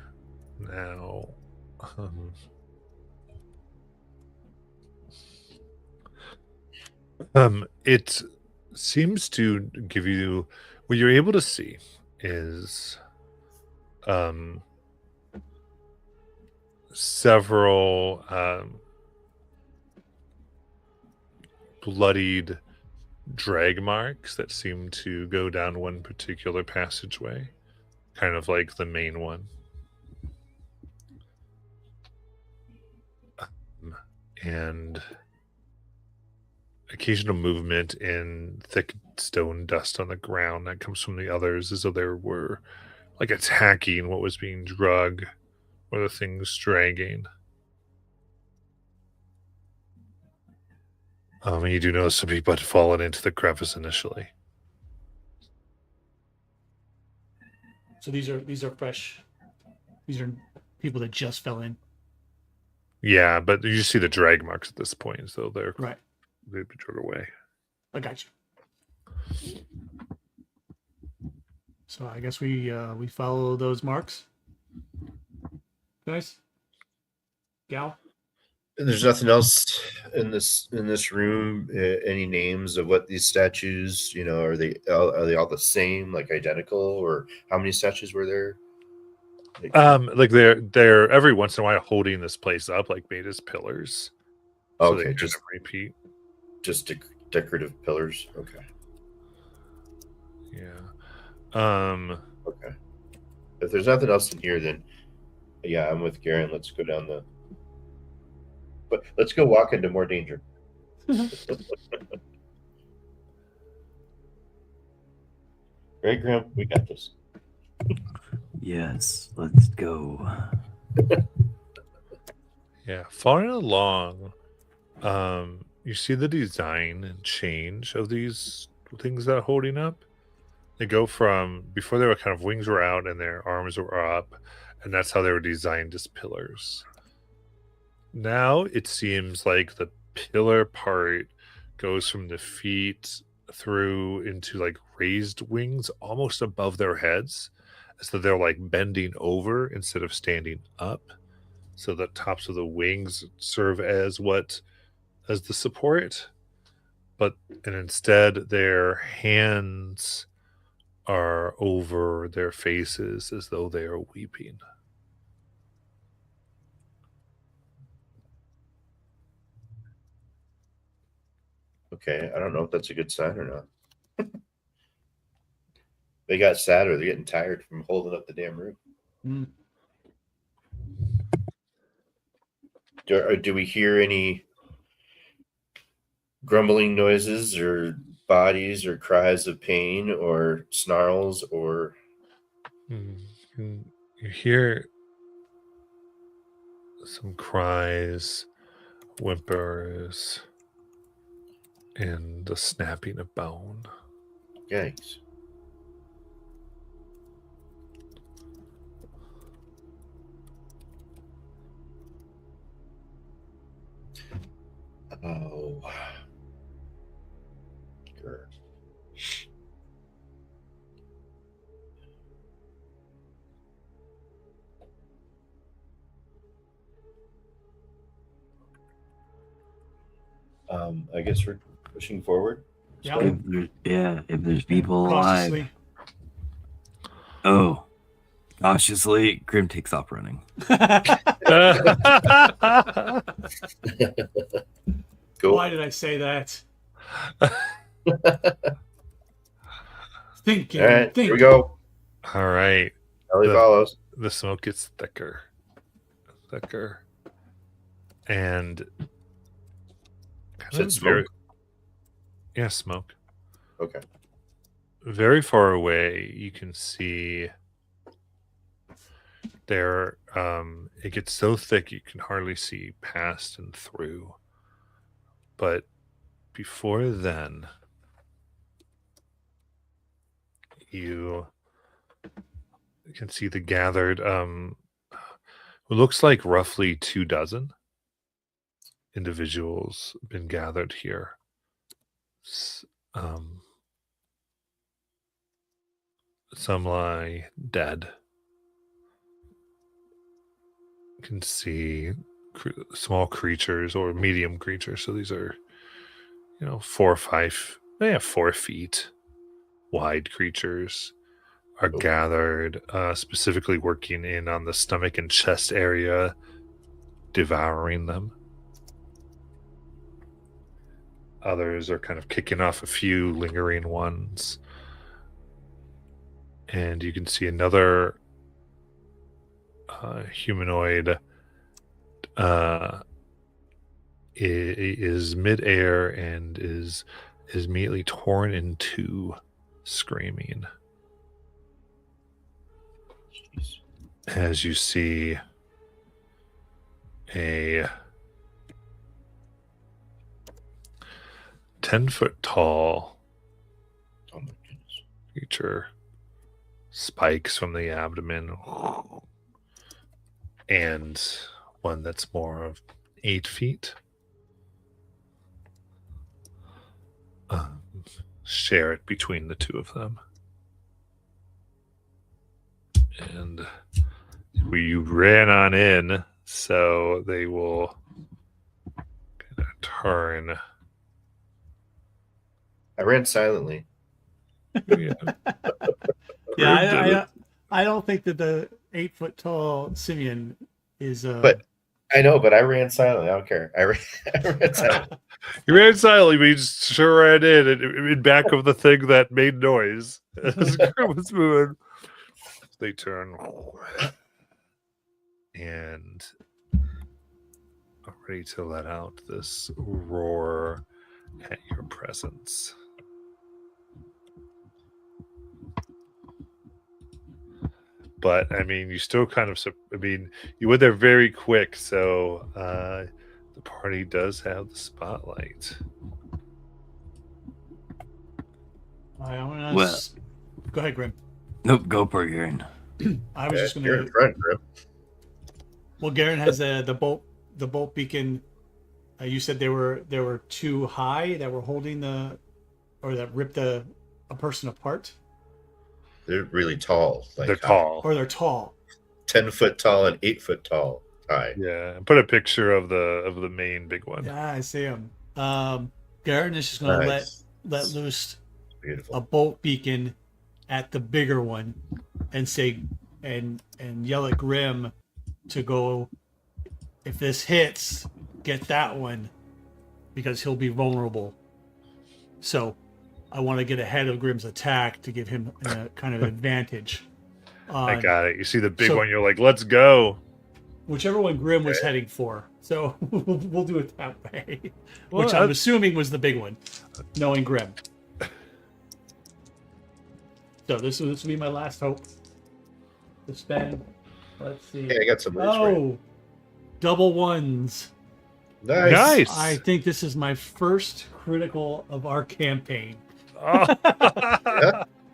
now. It seems to give you what you're able to see is um several bloodied drag marks that seem to go down one particular passageway, kind of like the main one. And occasional movement in thick stone dust on the ground that comes from the others, as though there were like attacking what was being drug or the things dragging. And you do notice some people had fallen into the crevice initially. So these are fresh. These are people that just fell in. Yeah, but you see the drag marks at this point, so they've Right. been drug away. I got you. So I guess we follow those marks. Guys? Gal? And there's nothing else in this room. Any names of what these statues? Are they all the same, like identical, or how many statues were there? Like they're every once in a while holding this place up, like made as pillars. So Okay, they kind just of repeat. just decorative pillars. Okay, Yeah. okay. If there's nothing else in here, then yeah, I'm with Garen. Let's go down but let's go walk into more danger. Right, Graham? We got this. Yes, let's go. Yeah. Following along, you see the design and change of these things that are holding up. They go from before they were kind of wings were out and their arms were up, and that's how they were designed as pillars. Now it seems like the pillar part goes from the feet through into like raised wings almost above their heads, as though they're like bending over instead of standing up. So the tops of the wings serve as the support, and instead their hands are over their faces as though they are weeping. Okay, I don't know if that's a good sign or not. They got sad or they're getting tired from holding up the damn roof. Mm. Do we hear any grumbling noises or bodies or cries of pain or snarls or You hear some cries, whimpers, and the snapping of bone. yikes? Oh. Grr. I guess we're pushing forward. Yeah. If there's people alive. Cautiously. Oh, cautiously, Grim takes off running. Go. Why did I say that? Thinking. All right, think. here we go. All right. Ellie follows. The smoke gets thicker. And Said smoke? Yeah, smoke. Okay. Very far away, you can see there. It gets so thick you can hardly see past and through. But before then, you can see the gathered. It looks like roughly 24 individuals been gathered here. Some lie dead. You can see small creatures or medium creatures. So these are 4 feet wide creatures are Oh. gathered, specifically working in on the stomach and chest area, devouring them. Others are kind of kicking off a few lingering ones. And you can see another humanoid is midair and is immediately torn in two, screaming. Jeez. As you see a 10-foot tall Oh my goodness. creature, spikes from the abdomen, and one that's more of 8 feet. Share it between the two of them. And we ran on in, so they will kind of turn. I ran silently. Yeah. Yeah, I don't think that the 8-foot tall Simeon is. But I know, but I ran silently. I don't care. I ran silently. You ran silently, but you just sure ran in back of the thing that made noise as Grim was moving. They turn and are ready to let out this roar at your presence. But I mean, you still kind of, you went there very quick, so the party does have the spotlight. I'm gonna Well- go ahead, Grim. Nope, go for it, Garen. I was just You're gonna. in front, Grim. Well, Garen has the bolt beacon. You said there were two high that were holding that ripped a person apart, They're really tall. Like They're tall. or they're tall. 10-foot tall and 8-foot tall. High. Yeah, put a picture of the main big one. Yeah, I see him. Garen is just gonna Nice. let loose Beautiful. a bolt beacon at the bigger one, and say and yell at Grim to go. If this hits, get that one, because he'll be vulnerable. So, I want to get ahead of Grim's attack to give him a kind of advantage. I On got it. You see the big so- one, you're like, let's go. whichever one Grim was Okay. heading for. So we'll do it that way. Well, Which I'm assuming was the big one, knowing Grim. So this will be my last hope to spend. Let's see. Hey, I got some words for you. Oh, double ones. Nice. Nice. I think this is my first critical of our campaign, Oh.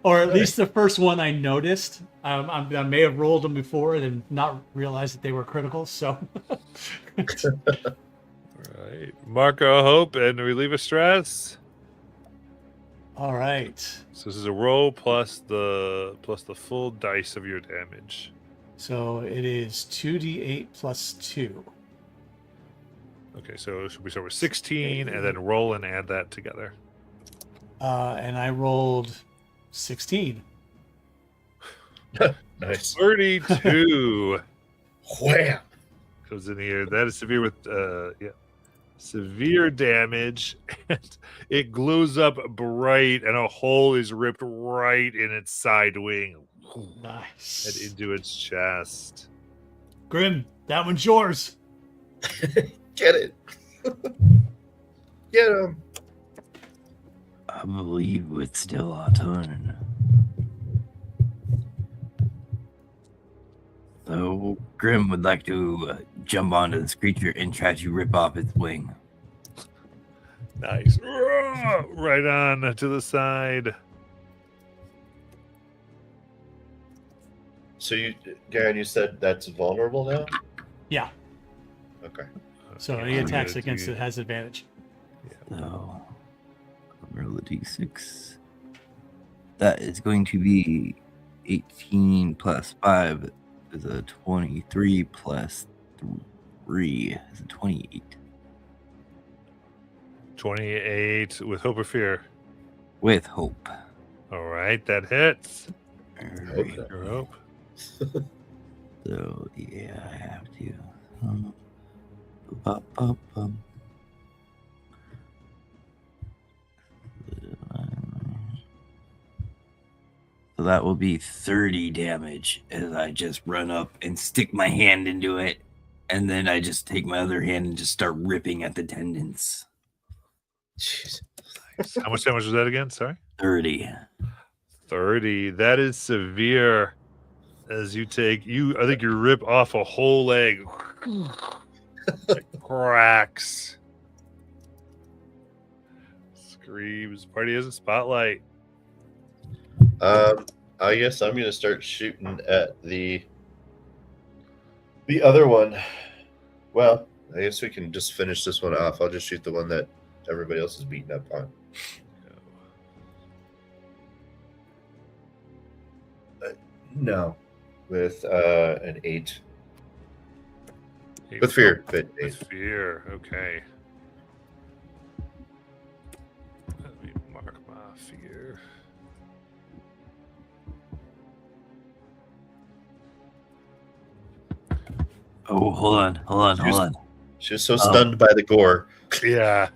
or at least the first one I noticed. I may have rolled them before and not realized that they were critical. So Right. Mark our hope and relieve a stress. all right. So this is a roll plus the full dice of your damage. So it is 2d8 plus 2. Okay, so should we start with 16 and then roll and add that together? And I rolled 16. Nice. 32 Wham. comes in here. That is severe with severe damage, and it glows up bright, and a hole is ripped right in its side wing and Nice. into its chest. Grim, that one's yours. Get it. Get him. I believe it's still our turn. So Grim would like to jump onto this creature and try to rip off its wing. Nice. Right on to the side. So Garen, you said that's vulnerable now? Yeah. Okay. So Okay, any I'm attacks gonna against do- it has advantage. So roll a d6. That is going to be 18 plus 5 is a 23 plus 3 is a 28. 28 with hope or fear. With hope. All right, that hits. Hope. Your hope. So yeah, I have to. Bum. So that will be 30 damage as I just run up and stick my hand into it, and then I just take my other hand and just start ripping at the tendons. Jeez. How much damage was that again? Sorry. 30. 30. That is severe. As you take I think you rip off a whole leg. It cracks. Screams. Party has a spotlight. I guess I'm gonna start shooting at the other one. Well, I guess we can just finish this one off. I'll just shoot the one that everybody else is beating up on. No, with an 8. With fear, but 8. With fear. Okay. Let me mark my fear. Oh, hold on. She was so stunned by the gore. Yeah.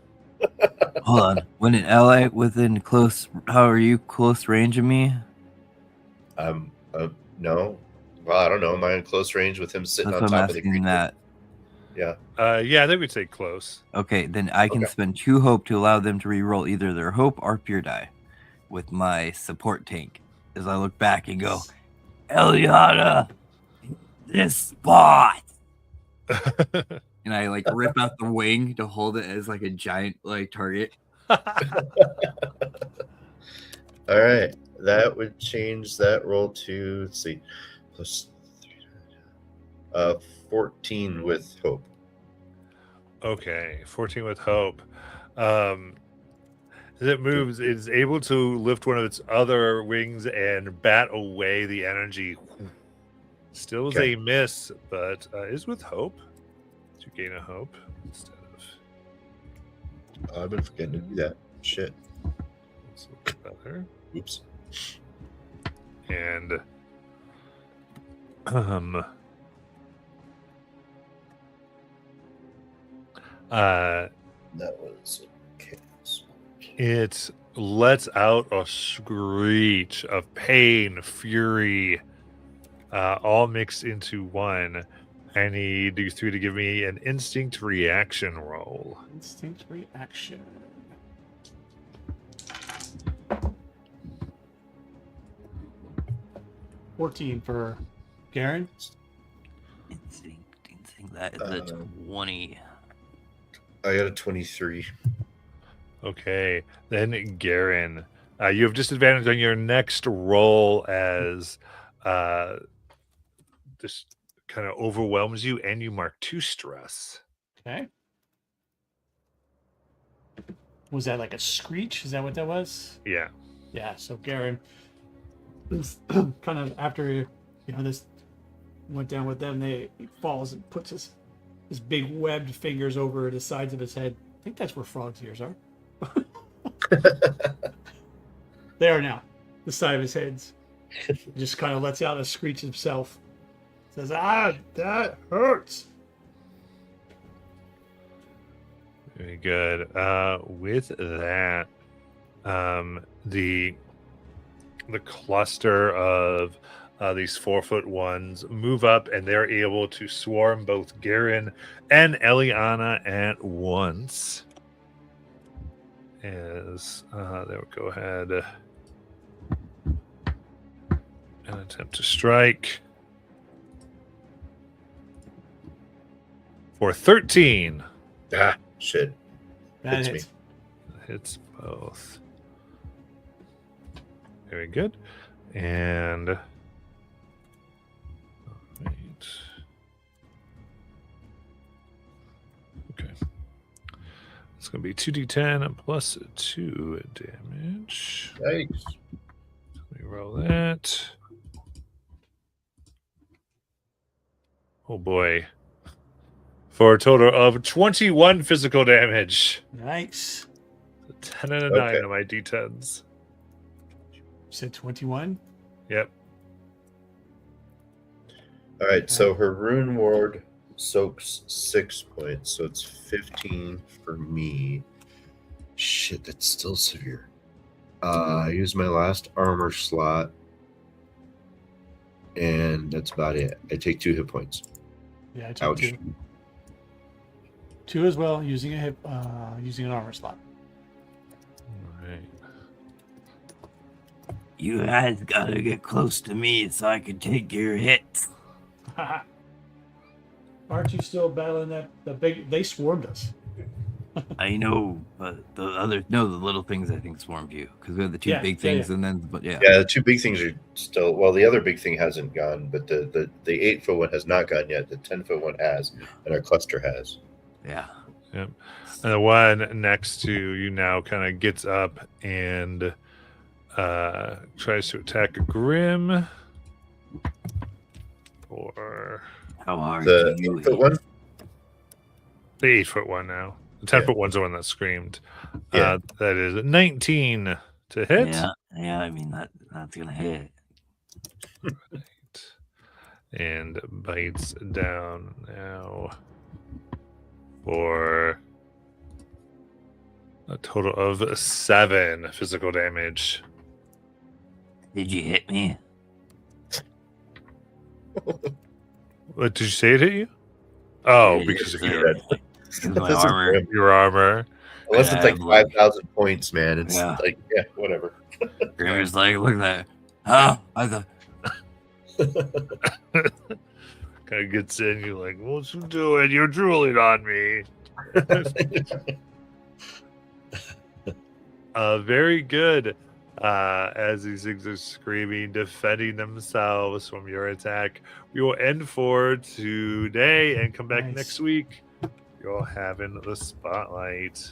Hold on. When an ally within close, how are you close range of me? No. Well, I don't know. Am I in close range with him sitting That's on what I'm top of the asking creature? that. Yeah. Yeah, I think we'd say close. Okay, then I can Okay. spend 2 hope to allow them to reroll either their hope or fear die with my support tank. As I look back and go, Eliana, this spot. And I like rip out the wing to hold it as like a giant like target. All right. That would change that roll to, let's see, plus 3, 14 with hope. Okay, 14 with hope. As it moves, it's able to lift one of its other wings and bat away the energy. Still is Okay. a miss, but is with hope. To gain a hope instead of. I've been forgetting to do that. Shit. It's a little better. Oops. And That was okay. it lets out a screech of pain, fury, all mixed into one. I need you 3 to give me an instinct reaction roll. Instinct reaction. $14 for Garen. Instinct. That is a 20. I got a 23. Okay, then Garen, you have disadvantage on your next roll as this kind of overwhelms you, and you mark 2 stress. Okay. Was that like a screech? Is that what that was? Yeah. Yeah. So Garen, kind of after this went down with them, he falls and puts his big webbed fingers over the sides of his head. I think that's where frogs' ears are. They are now. The side of his heads. Just kind of lets out a screech himself. Says, that hurts. Very good. With that, the cluster of these 4-foot ones move up, and they're able to swarm both Garen and Eliana at once. As they will go ahead and attempt to strike for 13. Ah, shit. That Hits hits. Hits both. Very good. And all right. Okay. It's going to be 2d10 plus 2 damage. Yikes. Let me roll that. Oh boy. For a total of 21 physical damage. Nice. 10 and a 9 Okay. on my d10s. You said 21. Yep. All right, so her rune ward soaks 6 points, so it's 15 for me. Shit, that's still severe. I use my last armor slot, and that's about it. I take 2 hit points. Yeah, I took Ouch. 2. 2 as well, using an armor slot. All right. You guys gotta get close to me so I can take your hits. Aren't you still battling the big? They swarmed us. I know, but the little things I think swarmed you because we have the two Yeah, big yeah, things, yeah. and then yeah. Yeah, the 2 big things are still. Well, the other big thing hasn't gone, but the 8-foot one has not gone yet. The 10-foot one has, and our cluster has. Yeah. Yep. And the one next to you now kind of gets up and tries to attack Grim. Or How hard The do you 8-foot hit? one. the 8-foot one now. The 10-foot one's the one that screamed. Yeah. That is 19 to hit. Yeah. I mean that's gonna hit. And bites down now for a total of 7 physical damage. Did you hit me? What did you say it hit you? Oh, Yeah, because of yeah. your, Because my This is armor. grim. your armor. Unless it's like Yeah, like- 5,000 points, man. It's Yeah. like, whatever. Grim is like, look at that. Huh? I thought. Kind of gets in. You're like, what you doing? You're drooling on me. Very good. As these things are screaming, defending themselves from your attack, we will end for today and come back Nice. next week. You're all having the spotlight.